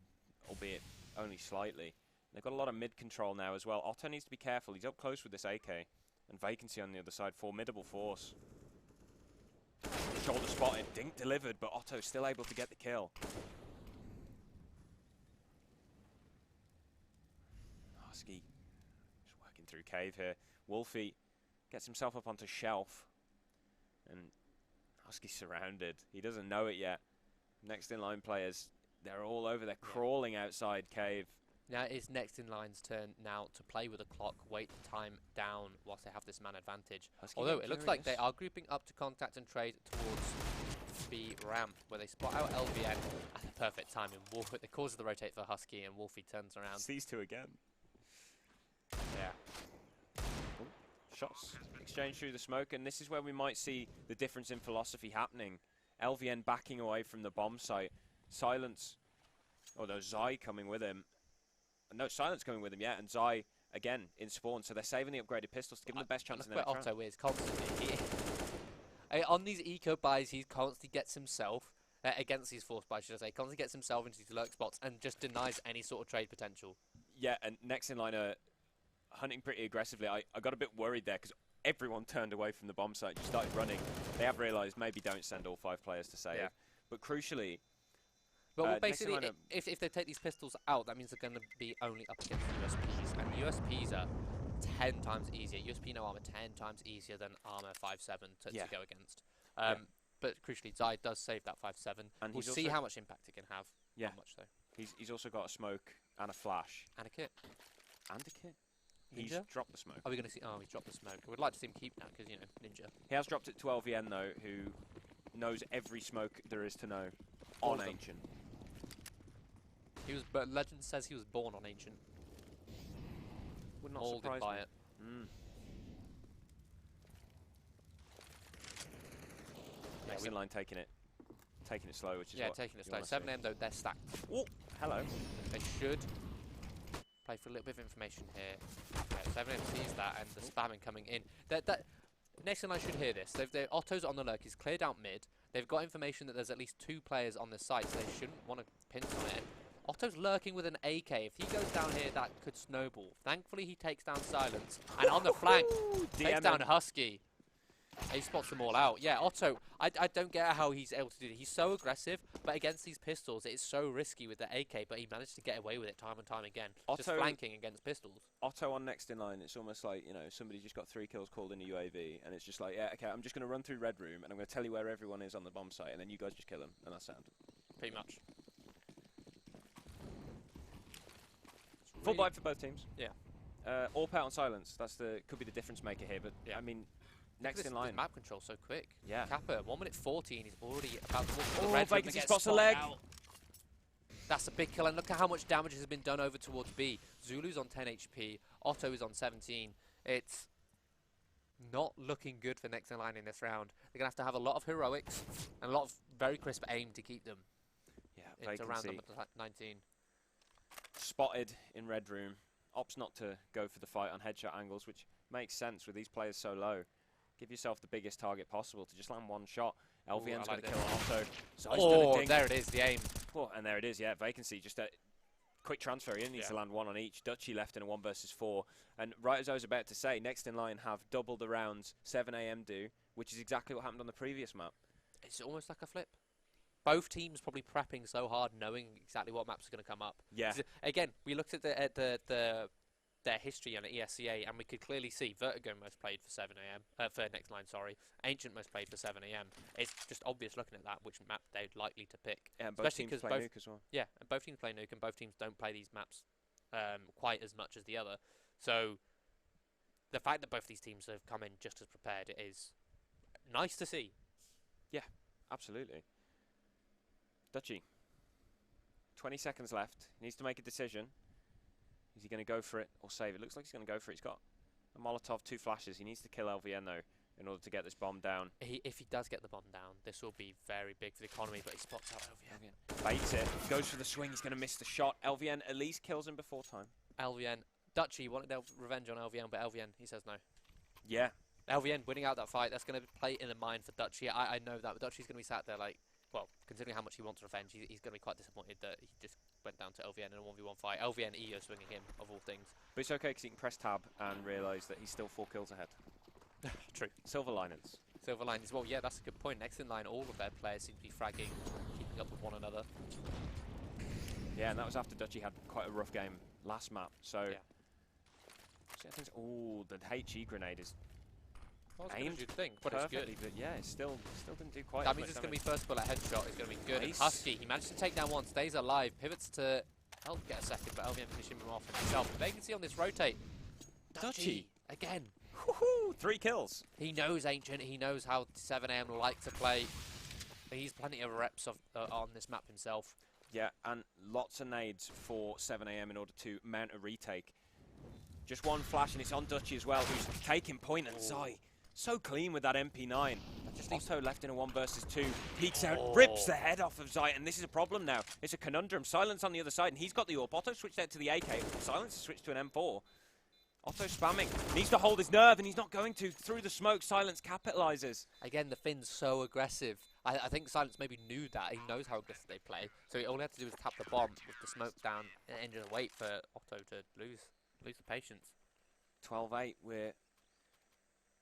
albeit only slightly. They've got a lot of mid control now as well. Otto needs to be careful. He's up close with this AK. And Vacancy on the other side, formidable force. Shoulder spotted, dink delivered, but Otto's still able to get the kill. Husky just working through cave here. Wolfie gets himself up onto shelf. And Husky's surrounded. He doesn't know it yet. Next in line players, they're all over. They're crawling outside cave. Now it is next in line's turn now to play with the clock, wait the time down whilst they have this man advantage. Husky Although it looks like they are grouping up to contact and trade towards B ramp, where they spot out LVN at the perfect time. And Wolf, they cause the rotate for Husky, and Wolfie turns around. It's these two again. Yeah. Ooh, shots exchange through the smoke, and this is where we might see the difference in philosophy happening. LVN backing away from the bomb site. Silence, although Zai coming with him. No, Silence coming with him, yeah, and Zai again in spawn, so they're saving the upgraded pistols to give them the best chance in the next round. Otto is constantly on these eco buys. He constantly gets himself against these force buys, should I say, constantly gets himself into these lurk spots and just denies any sort of trade potential. Yeah, and next in line are hunting pretty aggressively. I got a bit worried there because everyone turned away from the bomb site, just started running. They have realised maybe don't send all 5 players to save, but crucially. But basically, if they take these pistols out, that means they're going to be only up against USPs. And USPs are 10 times easier. USP no armor 10 times easier than armor 5.7 to go against. But crucially, Zai does save that 5.7. And we'll see how much impact it can have. Yeah. How much so. He's also got a smoke and a flash. And a kit. And a kit. Ninja? He's dropped the smoke. Are we going to see? Oh, he's dropped the smoke. I would like to see him keep that because, you know, Ninja. He has dropped it to LVN, though, who knows every smoke there is to know on Ancient. But legend says he was born on Ancient. Would not Molded surprise by me. it. Next in line taking it slow, which is what taking it you slow. wanna 7 see. AM though, they're stacked. Oh, hello. They should play for a little bit of information here. Yeah, 7 AM sees that and the spamming coming in. Next in line should hear this. Otto's on the lurk. He's cleared out mid. They've got information that there's at least 2 players on this site, so they shouldn't want to pinch on it. Otto's lurking with an AK. If he goes down here, that could snowball. Thankfully, he takes down Silence. And on the flank, takes down Husky. He spots them all out. Yeah, Otto, I don't get how he's able to do it. He's so aggressive, but against these pistols, it's so risky with the AK, but he managed to get away with it time and time again. Just flanking against pistols. Otto on next in line, it's almost like, you know, somebody just got 3 kills called in a UAV, and it's just like, yeah, okay, I'm just going to run through Red Room, and I'm going to tell you where everyone is on the bomb site, and then you guys just kill them, and that's sound. Pretty much. Full buy for both teams. Yeah. AWP out on silence. Could be the difference maker here. But I mean, next in line. Map control so quick. Yeah. Kappa, 1 minute 14. He's already about to walk to the Oh, red room Vacancy and spots a spotted leg. out. That's a big kill, and look at how much damage has been done over towards B. Zulu's on 10 HP, Otto is on 17. It's not looking good for next in line in this round. They're going to have a lot of heroics and a lot of very crisp aim to keep them into round number 19. Spotted in red room. Opts not to go for the fight on headshot angles, which makes sense with these players so low. Give yourself the biggest target possible to just land one shot. LVN's going to kill Otto. Oh, there it is, the aim. Oh, and there it is, yeah. Vacancy, just a quick transfer. He needs to land one on each. Dutchy left in a 1 versus 4. And right as I was about to say, next in line have double the rounds 7 AM do, which is exactly what happened on the previous map. It's almost like a flip. Both teams probably prepping so hard, knowing exactly what maps are going to come up. Yeah. Again, we looked at their history on ESCA, and we could clearly see Vertigo most played for 7 AM, for next line, sorry. Ancient most played for 7 AM. It's just obvious looking at that which map they're likely to pick. Yeah, and both teams play Nuke as well. Yeah, and both teams play Nuke, and both teams don't play these maps quite as much as the other. So the fact that both these teams have come in just as prepared is nice to see. Yeah, absolutely. Dutchy, 20 seconds left. He needs to make a decision. Is he going to go for it or save it? Looks like he's going to go for it. He's got a Molotov, 2 flashes. He needs to kill LVN, though, in order to get this bomb down. If he does get the bomb down, this will be very big for the economy, but he spots out LVN. Baits it. Goes for the swing. He's going to miss the shot. LVN at least kills him before time. LVN. Dutchy wanted revenge on LVN, but LVN, he says no. Yeah. LVN winning out that fight, that's going to play in the mind for Dutchy. I know that, but Dutchy's going to be sat there like, well, considering how much he wants revenge, he's going to be quite disappointed that he just went down to LVN in a 1v1 fight. LVN EO swinging him, of all things. But it's okay because he can press tab and realise that he's still 4 kills ahead. True. Silver linings. Silver linings. Well, yeah, that's a good point. Next in line, all of their players seem to be fragging, keeping up with one another. Yeah, and that was after Dutchy had quite a rough game last map. So, oh, the HE grenade is aimed you'd think, but it's good. But yeah, it still didn't do quite. That means it's going to be first bullet headshot. It's going to be good. And Husky, he managed to take down one, stays alive, pivots to help get a second, but LVN finishing him off himself. Vacancy on this rotate. Dutchy again. Woohoo! 3 kills. He knows Ancient. He knows how 7am like to play. He's plenty of reps on this map himself. Yeah, and lots of nades for 7 AM in order to mount a retake. Just one flash, and it's on Dutchy as well, who's taking point, and Zai so clean with that MP9. Just Otto left in a 1 versus 2. Peeks out, rips the head off of Zai, and this is a problem now. It's a conundrum. Silence on the other side, and he's got the AWP. Otto switched out to the AK. Silence switched to an M4. Otto spamming. Needs to hold his nerve, and he's not going to. Through the smoke, Silence capitalizes. Again, the Finn's so aggressive. I think Silence maybe knew that. He knows how aggressive they play. So all he had to do was tap the bomb with the smoke down and just wait for Otto to lose the patience. 12-8, we're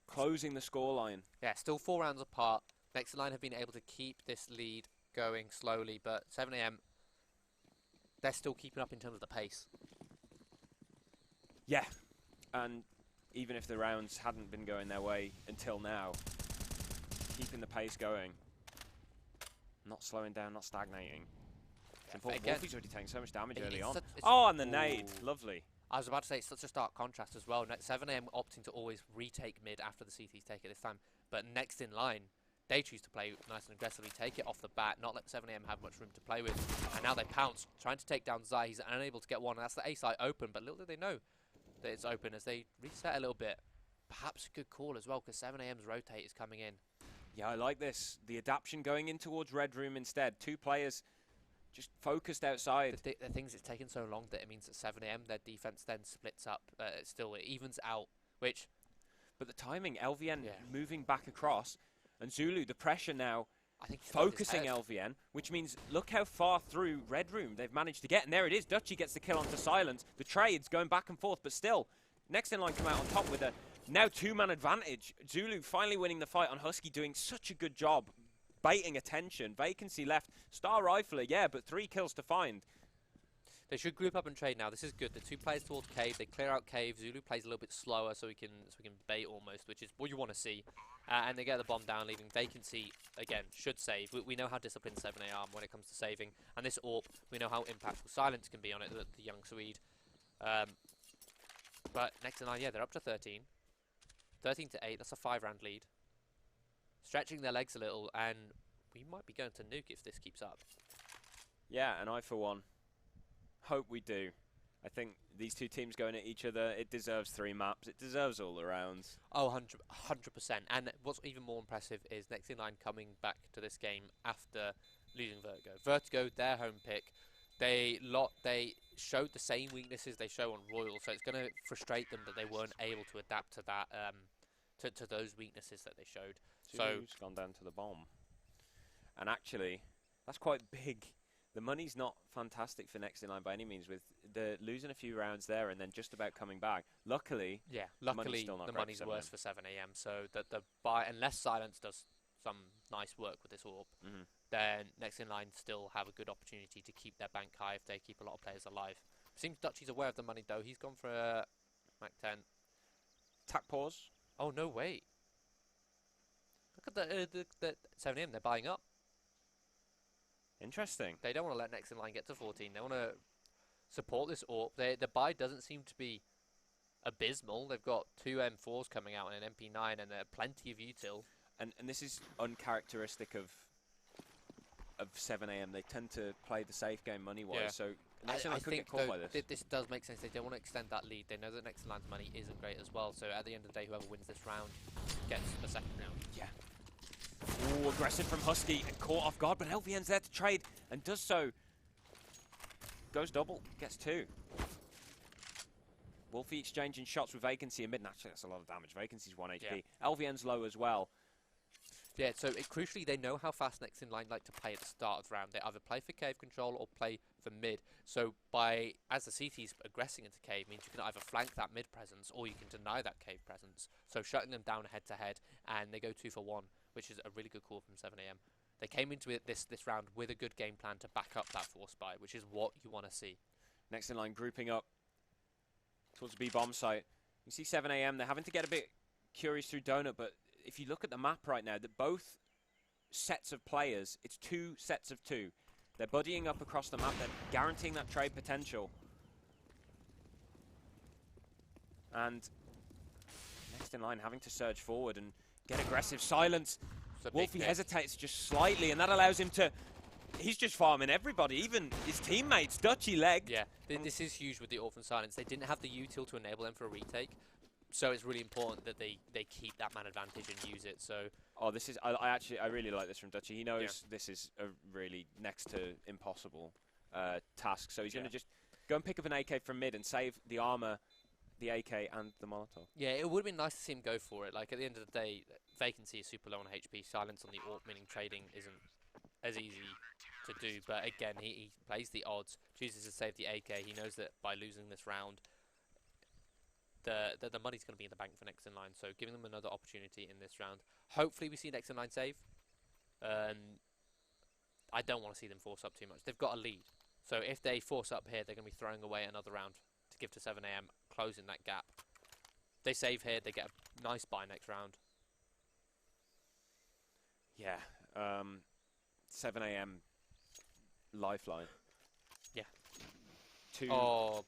closing the scoreline. Yeah, still 4 rounds apart. Next in line have been able to keep this lead going slowly, but 7am, they're still keeping up in terms of the pace. Yeah, and even if the rounds hadn't been going their way until now, keeping the pace going, not slowing down, not stagnating. It's important. Wolfie's already taking so much damage early on. Oh, and the nade, lovely. I was about to say, it's such a stark contrast as well. 7am opting to always retake mid after the CTs take it this time. But next in line, they choose to play nice and aggressively, take it off the bat, not let 7am have much room to play with. And now they pounce, trying to take down Zai. He's unable to get one, and that's the A site open. But little do they know that it's open as they reset a little bit. Perhaps a good call as well, because 7am's rotate is coming in. Yeah, I like this. The adaption going in towards Red Room instead. 2 players just focused outside. The things it's taken so long that it means that 7am, their defense then splits up. It evens out, which... But the timing, LVN moving back across, and Zulu, the pressure now, I think focusing LVN, which means look how far through Red Room they've managed to get. And there it is. Dutchy gets the kill onto Silence. The trades going back and forth, but still, next in line come out on top with a now 2-man advantage. Zulu finally winning the fight on Husky, doing such a good job. Baiting attention. Vacancy left. Star Rifler, yeah, but 3 kills to find. They should group up and trade now. This is good. The 2 players towards cave. They clear out cave. Zulu plays a little bit slower so we can bait almost, which is what you want to see. And they get the bomb down, leaving Vacancy, again, should save. We know how disciplined 7A are when it comes to saving. And this AWP, we know how impactful Silence can be on it, the young Swede. But next in line, yeah, they're up to 13. 13 to 8, that's a 5-round lead. Stretching their legs a little, and we might be going to nuke if this keeps up. Yeah, and I, for one, hope we do. I think these two teams going at each other, it deserves 3 maps. It deserves all the rounds. Oh, 100%. And what's even more impressive is next in line coming back to this game after losing Vertigo. Vertigo, their home pick, they showed the same weaknesses they show on Royal, so it's going to frustrate them that they weren't able to adapt to that, to those weaknesses that they showed. So Two's gone down to the bomb. And actually, that's quite big. The money's not fantastic for next in line by any means, with the losing a few rounds there and then just about coming back. Luckily, the money's worse for 7 AM. So that the buy, unless Silence does some nice work with this AWP, then next in line still have a good opportunity to keep their bank high if they keep a lot of players alive. Seems Dutchy's aware of the money though. He's gone for a Mac 10. Tac pause. Oh no, wait. Look at the 7 AM. They're buying up. Interesting. They don't want to let next in line get to 14. They want to support this AWP. The buy doesn't seem to be abysmal. They've got 2 M4s coming out and an MP9 and plenty of util. And this is uncharacteristic of 7 AM. They tend to play the safe game money-wise. Yeah. So next in line could think get caught though, by this. This does make sense. They don't want to extend that lead. They know that next in line's money isn't great as well. So at the end of the day, whoever wins this round gets a second round. Yeah. Ooh, aggressive from Husky and caught off guard, but LVN's there to trade and does so. Goes double, gets 2. Wolfie exchanging shots with Vacancy in mid. Naturally, that's a lot of damage. Vacancy's 1 HP. Yeah. LVN's low as well. Yeah, so crucially, they know how fast next in line like to play at the start of the round. They either play for cave control or play for mid. So as the CT's aggressing into cave means you can either flank that mid presence or you can deny that cave presence. So shutting them down head to head, and they go 2 for 1, which is a really good call from 7 AM. They came into it this round with a good game plan to back up that force buy, which is what you want to see. Next in line grouping up towards the B bomb site. You see 7 AM, they're having to get a bit curious through Donut, but if you look at the map right now, that both sets of players, it's 2 sets of 2. They're buddying up across the map, they're guaranteeing that trade potential. And next in line having to surge forward and get aggressive. Silence. Wolfie hesitates just slightly, and that allows him to... He's just farming everybody, even his teammates. Dutchy leg. Yeah, this is huge with the Orphan Silence. They didn't have the util to enable them for a retake. So it's really important that they keep that man advantage and use it. So this is I really like this from Dutchy. He knows this is a really next to impossible task. So he's going to just go and pick up an AK from mid and save the armor, the AK and the Molotov. Yeah, it would have been nice to see him go for it. Like at the end of the day, Vacancy is super low on HP. Silence on the AWP, meaning trading isn't as easy to do. But again, he plays the odds, chooses to save the AK. He knows that by losing this round, the money's going to be in the bank for next in line, so giving them another opportunity in this round. Hopefully we see next in line save. I don't want to see them force up too much. They've got a lead, so if they force up here, they're going to be throwing away another round to give to 7 AM, closing that gap. They save here, they get a nice buy next round. Yeah, 7 AM lifeline. Yeah. 2. Oh.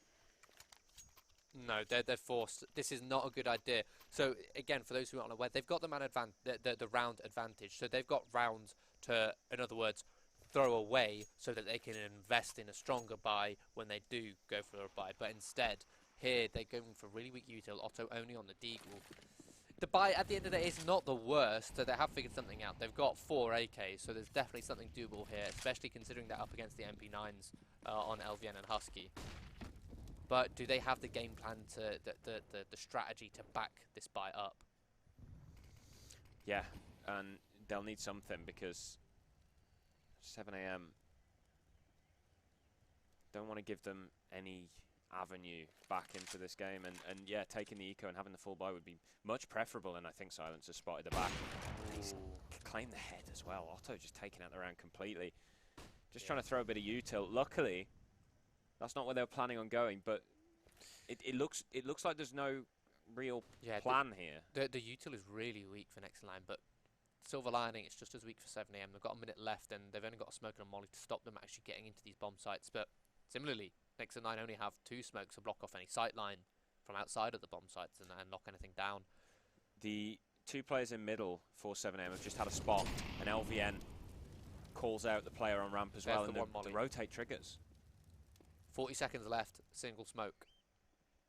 No, they're forced. This is not a good idea. So again, for those who aren't aware, they've got the round advantage. So they've got rounds to, in other words, throw away so that they can invest in a stronger buy when they do go for a buy. But instead, here they're going for really weak util. Otto only on the deagle. The buy at the end of the day is not the worst, so they have figured something out. They've got 4 AKs, so there's definitely something doable here, especially considering they're up against the MP9s on LVN and Husky. But do they have the game plan to the strategy to back this buy up? Yeah, and they'll need something because 7 AM don't want to give them any avenue back into this game, and yeah, taking the eco and having the full buy would be much preferable, and I think Silence has spotted the back. He's claimed the head as well. Otto just taking out the round completely. Just trying to throw a bit of util. Luckily, that's not where they were planning on going, but it looks like there's no real plan here. The util is really weak for next line, but silver lining, it's just as weak for 7 AM. They've got a minute left, and they've only got a smoke and a molly to stop them actually getting into these bomb sites. But similarly, next line only have 2 smokes to block off any sight line. from outside of the bomb sites and lock anything down. The 2 players in middle for 7am have just had a spot, and LVN calls out the player on ramp as well, and the rotate triggers. 40 seconds left, single smoke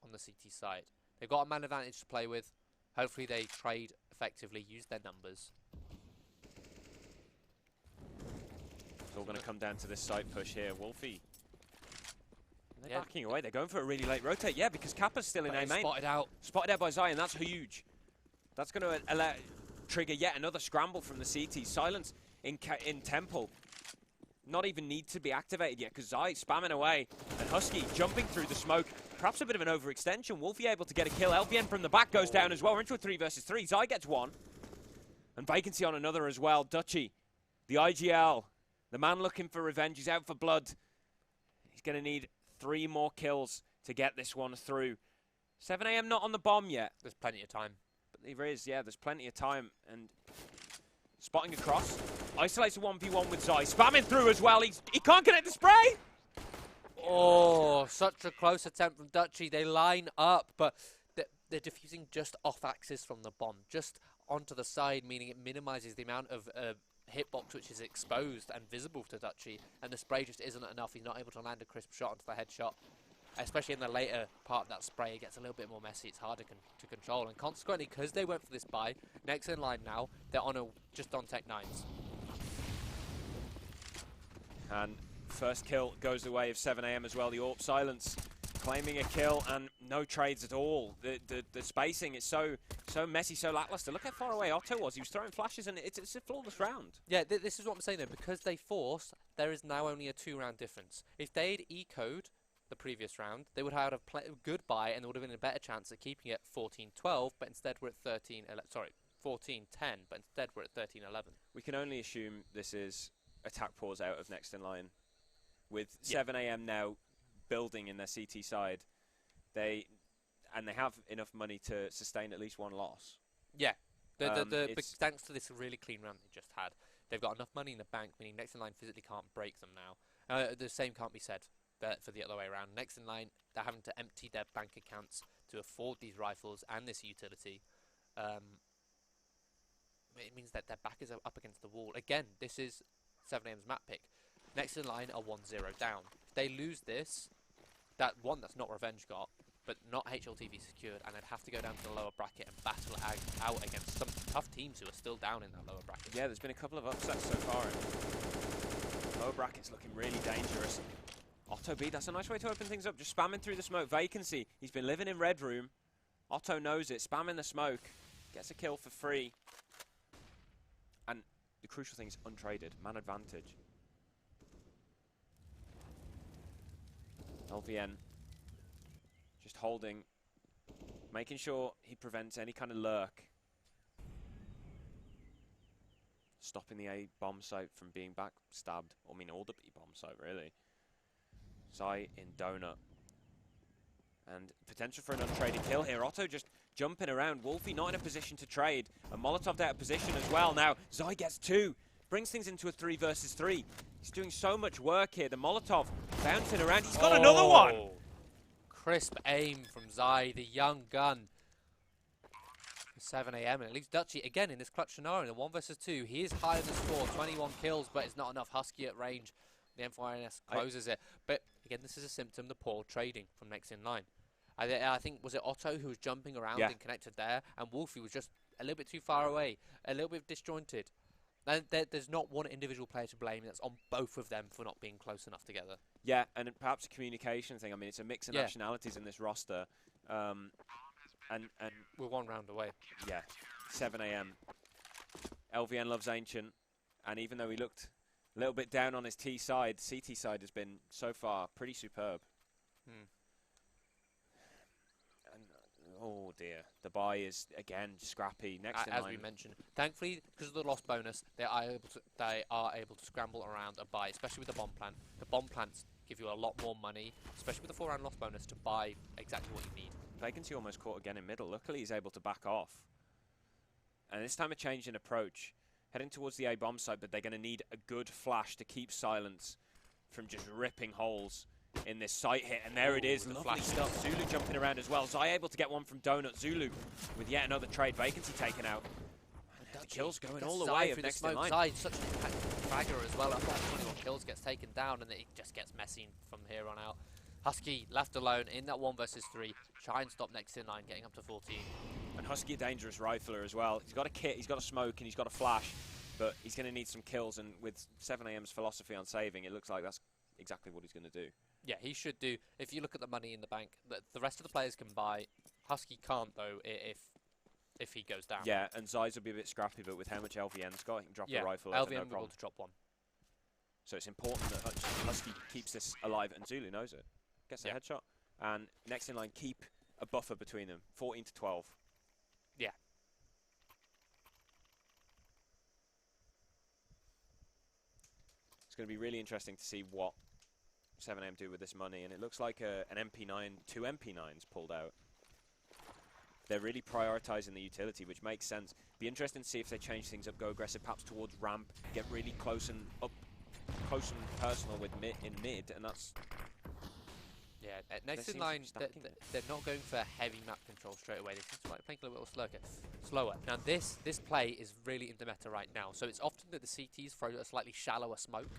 on the CT side. They've got a man advantage to play with. Hopefully they trade effectively, use their numbers. It's all going to come down to this side push here. Wolfie, they're backing away. They're going for a really late rotate. Yeah, because Kappa's still in A main. Spotted out. Spotted out by Zion. That's huge. That's going to trigger yet another scramble from the CT. Silence in Temple. Not even need to be activated yet because Zai spamming away. And Husky jumping through the smoke. Perhaps a bit of an overextension. Wolfie able to get a kill. LVN from the back goes down as well. We're into a 3 versus 3. Zai gets one. And Vacancy on another as well. Dutchy, the IGL, the man looking for revenge. He's out for blood. He's going to need 3 more kills to get this one through. 7am not on the bomb yet. There's plenty of time. But there is, yeah, there's plenty of time. And spotting across. Isolates a 1v1 with Zai. Spamming through as well. He can't connect the spray. Oh, such a close attempt from Dutchy. They line up, but they're diffusing just off axis from the bomb. Just onto the side, meaning it minimizes the amount of hitbox which is exposed and visible to Dutchy. And the spray just isn't enough. He's not able to land a crisp shot onto the headshot. Especially in the later part of that spray, it gets a little bit more messy. It's harder to control. And consequently, because they went for this buy, next in line now, they're just on Tech 9s. And first kill goes the way of 7am as well. The AWP Silence claiming a kill and no trades at all. The spacing is so messy, so lackluster. Look how far away Otto was. He was throwing flashes and it's a flawless round. Yeah, this is what I'm saying though. Because they forced, there is now only a 2-round difference. If they'd ecoed the previous round, they would have had a good buy and there would have been a better chance of keeping it 14-12, but instead we're at 14-10, but instead we're at 13-11. We can only assume this is attack pause out of next in line. With 7am now building in their CT side, they have enough money to sustain at least 1 loss. Yeah, thanks to this really clean round they just had, they've got enough money in the bank, meaning next in line physically can't break them now. The same can't be said for the other way around. Next in line, they're having to empty their bank accounts to afford these rifles and this utility. It means that their back is up against the wall. Again, this is 7am's map pick. Next in line are 1-0 down. If they lose this, that's not Revenge got, but not HLTV secured, and they'd have to go down to the lower bracket and battle it out against some tough teams who are still down in that lower bracket. Yeah, there's been a couple of upsets so far. Lower bracket's looking really dangerous. Otto B, that's a nice way to open things up. Just spamming through the smoke. Vacancy. He's been living in Red Room. Otto knows it. Spamming the smoke. Gets a kill for free. And the crucial thing is untraded. Man advantage. LVN just holding, making sure he prevents any kind of lurk. Stopping the A bomb site from being backstabbed. I mean, all the B bomb site, really. Zai in donut. And potential for an untraded kill here. Otto just jumping around. Wolfie not in a position to trade. And Molotov out of position as well. Now, Zai gets 2. Brings things into a 3 versus 3. He's doing so much work here. The Molotov bouncing around. He's got another one! Crisp aim from Zai, the young gun. 7am, and it leaves Dutchy again in this clutch scenario in the 1 versus 2. He is higher than score, 21 kills, but it's not enough. Husky at range. The M4INS closes it. But again, this is a symptom of the poor trading from next in line. I think, was it Otto who was jumping around and connected there, and Wolfie was just a little bit too far away, a little bit disjointed. And there's not one individual player to blame. That's on both of them for not being close enough together. Yeah, and perhaps a communication thing. I mean, it's a mix of nationalities in this roster. And we're 1 round away. Yeah, 7am. LVN loves Ancient, and even though he looked a little bit down on his T side, CT side has been so far pretty superb. And oh dear, the buy is again scrappy. Next in as line. we mentioned, thankfully because of the loss bonus, they are able to scramble around a buy, especially with the bomb plant. The bomb plants give you a lot more money, especially with the 4-round loss bonus, to buy exactly what you need. Vacancy almost caught again in middle. Luckily, he's able to back off. And this time a change in approach. Heading towards the A bomb site, but they're going to need a good flash to keep Silence from just ripping holes in this sight hit, and there it is. The Lovely flash. stuff. Zulu jumping around as well. Zai able to get one from Donut. Zulu with yet another trade vacancy taken out. And the kills going all the way of next in line. Zai's such an impactful fragger as well. After 21 kills, gets taken down, and it just gets messy from here on out. Husky left alone in that 1 versus 3. Try and stop next in line, getting up to 14. And Husky a dangerous rifler as well. He's got a kit, he's got a smoke, and he's got a flash, but he's going to need some kills. And with 7AM's philosophy on saving, it looks like that's exactly what he's going to do. Yeah, he should do. If you look at the money in the bank, the rest of the players can buy. Husky can't though if he goes down. Yeah, and Zai's will be a bit scrappy, but with how much LVN's got, he can drop the rifle LVN over, no will be problem. able to drop one. So it's important that Husky keeps this alive, and Zulu knows it. Gets a headshot, and next in line keep a buffer between them, 14 to 12. Yeah. It's going to be really interesting to see what 7AM do with this money, and it looks like an MP9, 2 MP9s pulled out. They're really prioritising the utility, which makes sense. Be interesting to see if they change things up, go aggressive, perhaps towards ramp, get really close and personal with mid, and that's. Yeah, next in line, they're not going for heavy map control straight away. This is playing a little slower. Now this play is really in the meta right now. So it's often that the CTs throw a slightly shallower smoke.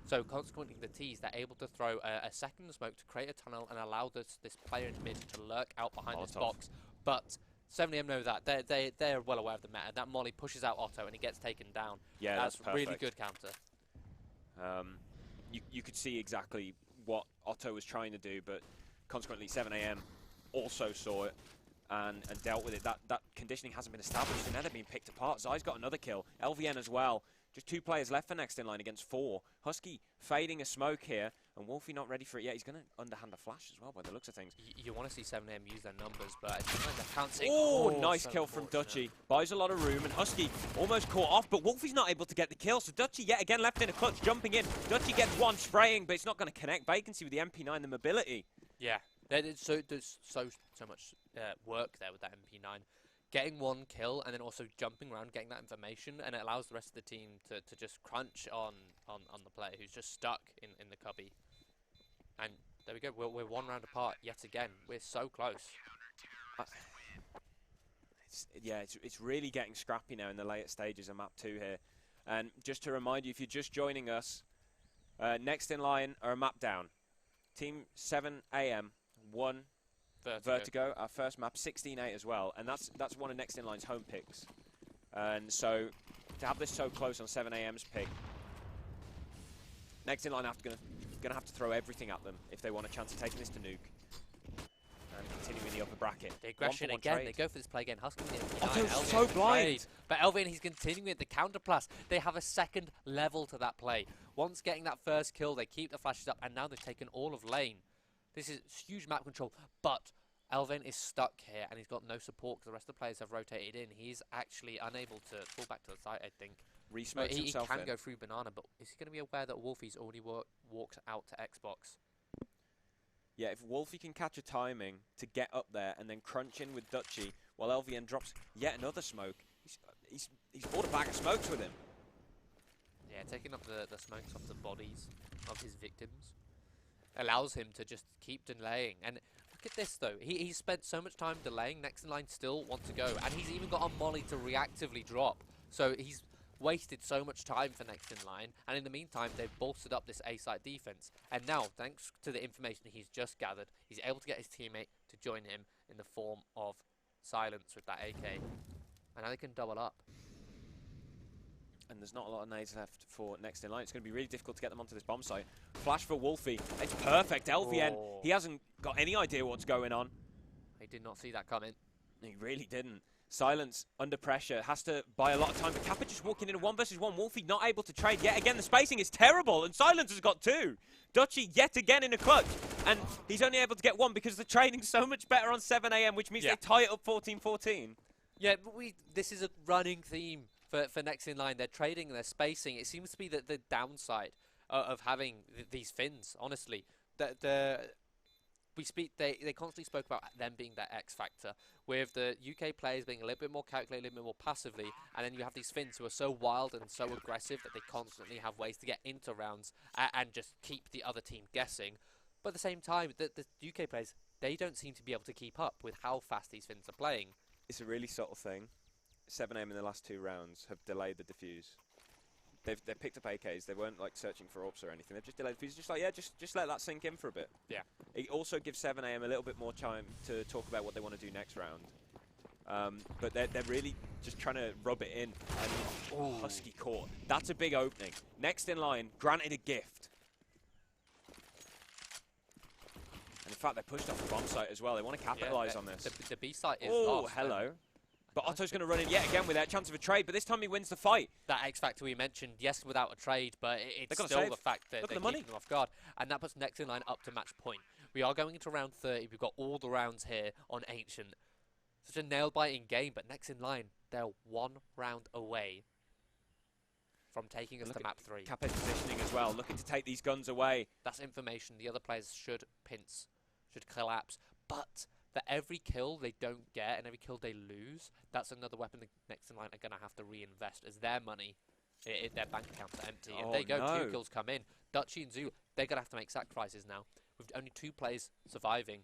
So consequently, the Ts, they're able to throw a second smoke to create a tunnel and allow this player in mid to lurk out behind this box. But 7AM know that. They're well aware of the meta. That molly pushes out Otto and he gets taken down. Yeah, that's perfect. really good counter. You could see exactly what Otto was trying to do, but consequently 7AM also saw it and dealt with it. That conditioning hasn't been established, and now they're being picked apart. Zai's got another kill. LVN as well. Just 2 players left for next in line against 4. Husky fading a smoke here, and Wolfie not ready for it yet. He's going to underhand a flash as well by the looks of things. You want to see 7AM use their numbers, but I think like they can't see. Oh, nice kill from Dutchy. Buys a lot of room, and Husky almost caught off, but Wolfie's not able to get the kill. So Dutchy yet again left in a clutch, jumping in. Dutchy gets one, spraying, but it's not going to connect. Vacancy with the MP9, the mobility. Yeah, there's so much work there with that MP9. Getting 1 kill and then also jumping around, getting that information, and it allows the rest of the team to just crunch on the player who's just stuck in the cubby. And there we go, we're 1 round apart yet again. We're so close. It's really getting scrappy now in the later stages of map 2 here. And just to remind you, if you're just joining us, next in line are a map down. Team 7AM, 1 Vertigo, our first map, 16-8 as well, and that's one of next in line's home picks. And so to have this so close on 7AM's pick, next in line gonna have to throw everything at them if they want a chance of taking this to nuke and continuing the upper bracket. The aggression again, they go for this play again. Husky Otto's so blind. But Elvin, he's continuing with the counter plus. They have a second level to that play. Once getting that first kill, they keep the flashes up, and now they've taken all of lane. This is huge map control, but Elvin is stuck here, and he's got no support because the rest of the players have rotated in. He's actually unable to fall back to the site, I think. Re-smokes himself He can go through Banana, but is he going to be aware that Wolfie's already walked out to Xbox? Yeah, if Wolfie can catch a timing to get up there and then crunch in with Dutchy while LVN drops yet another smoke, he's brought a bag of smokes with him. Yeah, taking up the smokes off the bodies of his victims allows him to just keep delaying. And look at this though, he spent so much time delaying, next in line still want to go, and he's even got a molly to reactively drop. So he's wasted so much time for next in line, and in the meantime they've bolstered up this A-site defense. And now, thanks to the information he's just gathered, he's able to get his teammate to join him in the form of Silence with that AK. And now they can double up. And there's not a lot of nades left for next in line. It's going to be really difficult to get them onto this bomb site. Flash for Wolfie. It's perfect. LVN, he hasn't got any idea what's going on. He did not see that coming. He really didn't. Silence under pressure. Has to buy a lot of time. But Kappa just walking in a 1 versus 1. Wolfie not able to trade yet again. The spacing is terrible. And Silence has got 2. Dutchy yet again in a clutch. And he's only able to get 1 because the trading's so much better on 7AM, which means they tie it up 14-14. Yeah, but this is a running theme for next in line. They're trading, they're spacing. It seems to be the downside of having these Finns, honestly. They constantly spoke about them being that X factor, with the UK players being a little bit more calculated, a little bit more passively, and then you have these Finns who are so wild and so aggressive that they constantly have ways to get into rounds and just keep the other team guessing. But at the same time, the UK players, they don't seem to be able to keep up with how fast these Finns are playing. It's a really subtle thing. 7am in the last 2 rounds have delayed the defuse. They've picked up AKs. They weren't like searching for ops or anything. They've just delayed the defuse. Just like, yeah, just let that sink in for a bit. Yeah. It also gives 7am a little bit more time to talk about what they want to do next round. But they're really just trying to rub it in. And Husky caught. That's a big opening. Next in line, granted a gift. And in fact, they pushed off the bomb site as well. They want to capitalise on this. The B site is lost. Hello. But Otto's going to run in yet again with that chance of a trade, but this time he wins the fight. That X factor we mentioned, yes, without a trade, but it's still save. the fact that they're keeping them off guard. And that puts next in line up to match point. We are going into round 30. We've got all the rounds here on Ancient. Such a nail-biting game, but next in line, they're 1 round away from taking us to map 3. Capet positioning as well, looking to take these guns away. That's information the other players should pinch, should collapse. But for every kill they don't get and every kill they lose, that's another weapon the next in line are going to have to reinvest as their money, their bank accounts are empty. If they go 2 kills come in, Dutchy and Zoo, they're going to have to make sacrifices now. With only 2 players surviving,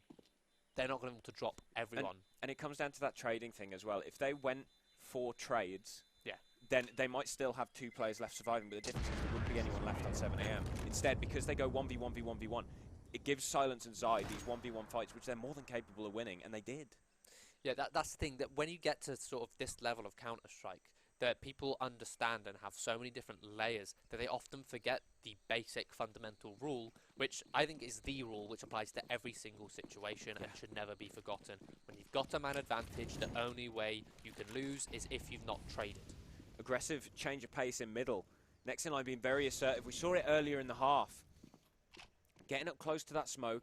they're not going to be able to drop everyone. And it comes down to that trading thing as well. If they went for trades, yeah, then they might still have 2 players left surviving, but the difference is there wouldn't be anyone left on 7am. Instead, because they go 1v1v1v1, it gives Silence and Zai these 1v1 fights, which they're more than capable of winning, and they did. Yeah, that's the thing, that when you get to sort of this level of Counter-Strike, that people understand and have so many different layers that they often forget the basic fundamental rule, which I think is the rule which applies to every single situation and should never be forgotten. When you've got a man advantage, the only way you can lose is if you've not traded. Aggressive change of pace in middle. Next in line being very assertive. We saw it earlier in the half. Getting up close to that smoke.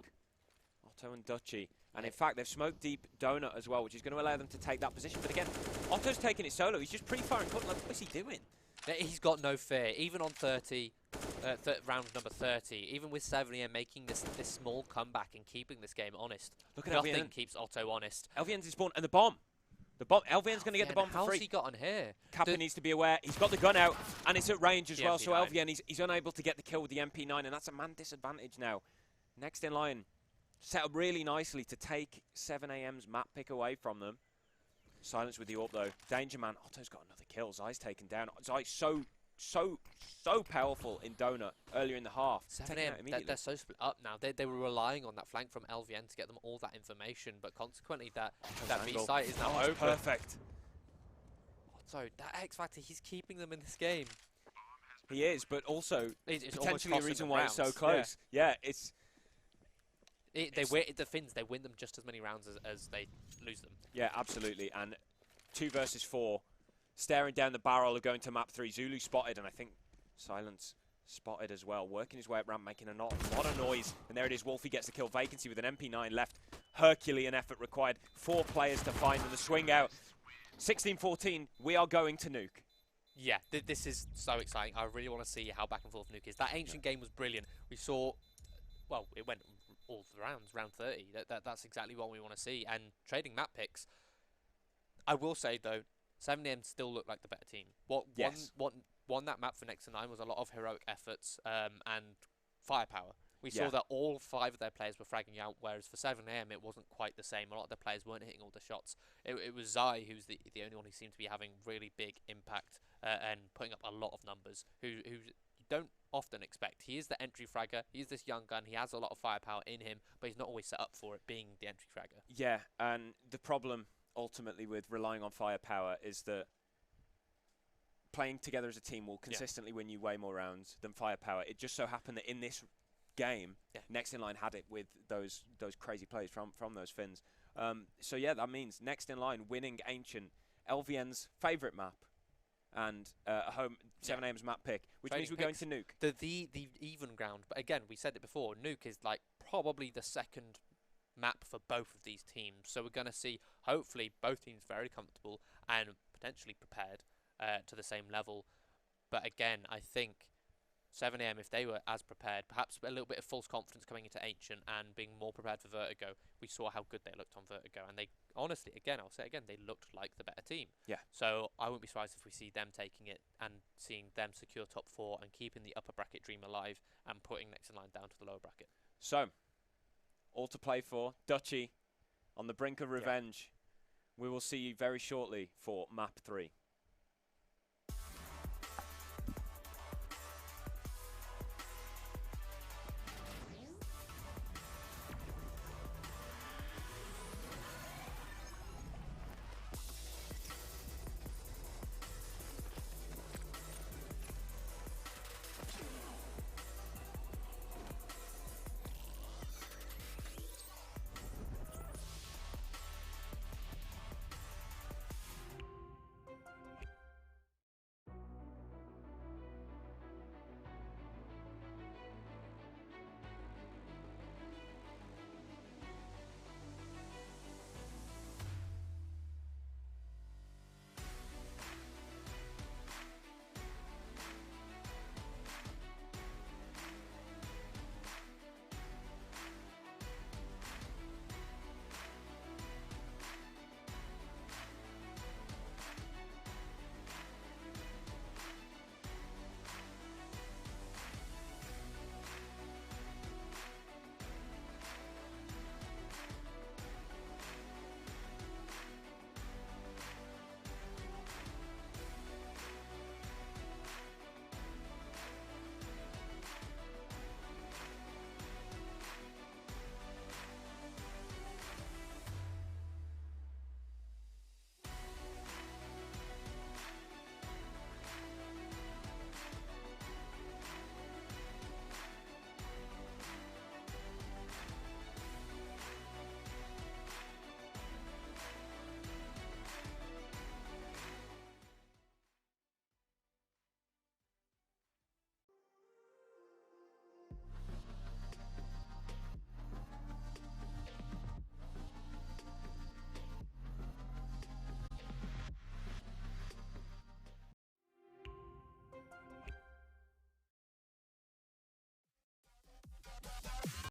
Otto and Dutchy. And in fact, they've smoked deep Donut as well, which is going to allow them to take that position. But again, Otto's taking it solo. He's just pre-firing. Like, what's he doing? He's got no fear. Even on 30, round number 30, even with 7am making this small comeback and keeping this game honest. Look at nothing LVN. Keeps Otto honest. LVN's in spawn. And the bomb. The bomb. LVN's going to get the bomb for free. How's he got on here? Kappa needs to be aware. He's got the gun out, and it's at range as well. MP9. So LVN, he's unable to get the kill with the MP9, and that's a man disadvantage now. Next in line, set up really nicely to take 7am's map pick away from them. Silence with the AWP though. Danger Man. Otto's got another kill. Zai's taken down. Zai's so powerful in Donut earlier in the half. 7am, they're so split up now. They were relying on that flank from LVN to get them all that information, but consequently that B site is now open. Perfect. So that X Factor, he's keeping them in this game. He is, but also it's potentially a reason why it's so close. Yeah, it's... The Finns, they win them just as many rounds as they lose them. Yeah, absolutely. And 2 versus 4, staring down the barrel of going to map 3. Zulu spotted, and I think Silence spotted as well. Working his way up ramp, making a lot of noise. And there it is. Wolfie gets the kill. Vacancy with an MP9 left. Herculean effort required. 4 players to find and the swing out. 16-14, we are going to nuke. Yeah, this is so exciting. I really want to see how back and forth nuke is. That Ancient game was brilliant. We saw, well, it went all the rounds, round 30. That's exactly what we want to see. And trading map picks, I will say though, 7am still looked like the better team. What won that map for Next to 9 was a lot of heroic efforts and firepower. We saw that all 5 of their players were fragging out, whereas for 7am it wasn't quite the same. A lot of their players weren't hitting all the shots. It was Zai who's the only one who seemed to be having really big impact and putting up a lot of numbers, who you don't often expect. He is the entry fragger. He's this young gun. He has a lot of firepower in him, but he's not always set up for it, being the entry fragger. Yeah, and the problem ultimately with relying on firepower is that playing together as a team will consistently win you way more rounds than firepower. It just so happened that in this game, Next in Line had it with those crazy plays from those Finns. So yeah, that means Next in Line winning Ancient, LVN's favourite map, and a home 7am's map pick, which means we're going to nuke. The even ground, but again, we said it before, nuke is like probably the second map for both of these teams. So we're going to see, hopefully, both teams very comfortable and potentially prepared to the same level. But again, I think 7am, if they were as prepared, perhaps a little bit of false confidence coming into Ancient and being more prepared for Vertigo, we saw how good they looked on Vertigo. And they, honestly, again, I'll say again, they looked like the better team. Yeah. So I wouldn't be surprised if we see them taking it and seeing them secure top 4 and keeping the upper bracket dream alive and putting Next in Line down to the lower bracket. So, all to play for. Dutchy on the brink of revenge. We will see you very shortly for map 3.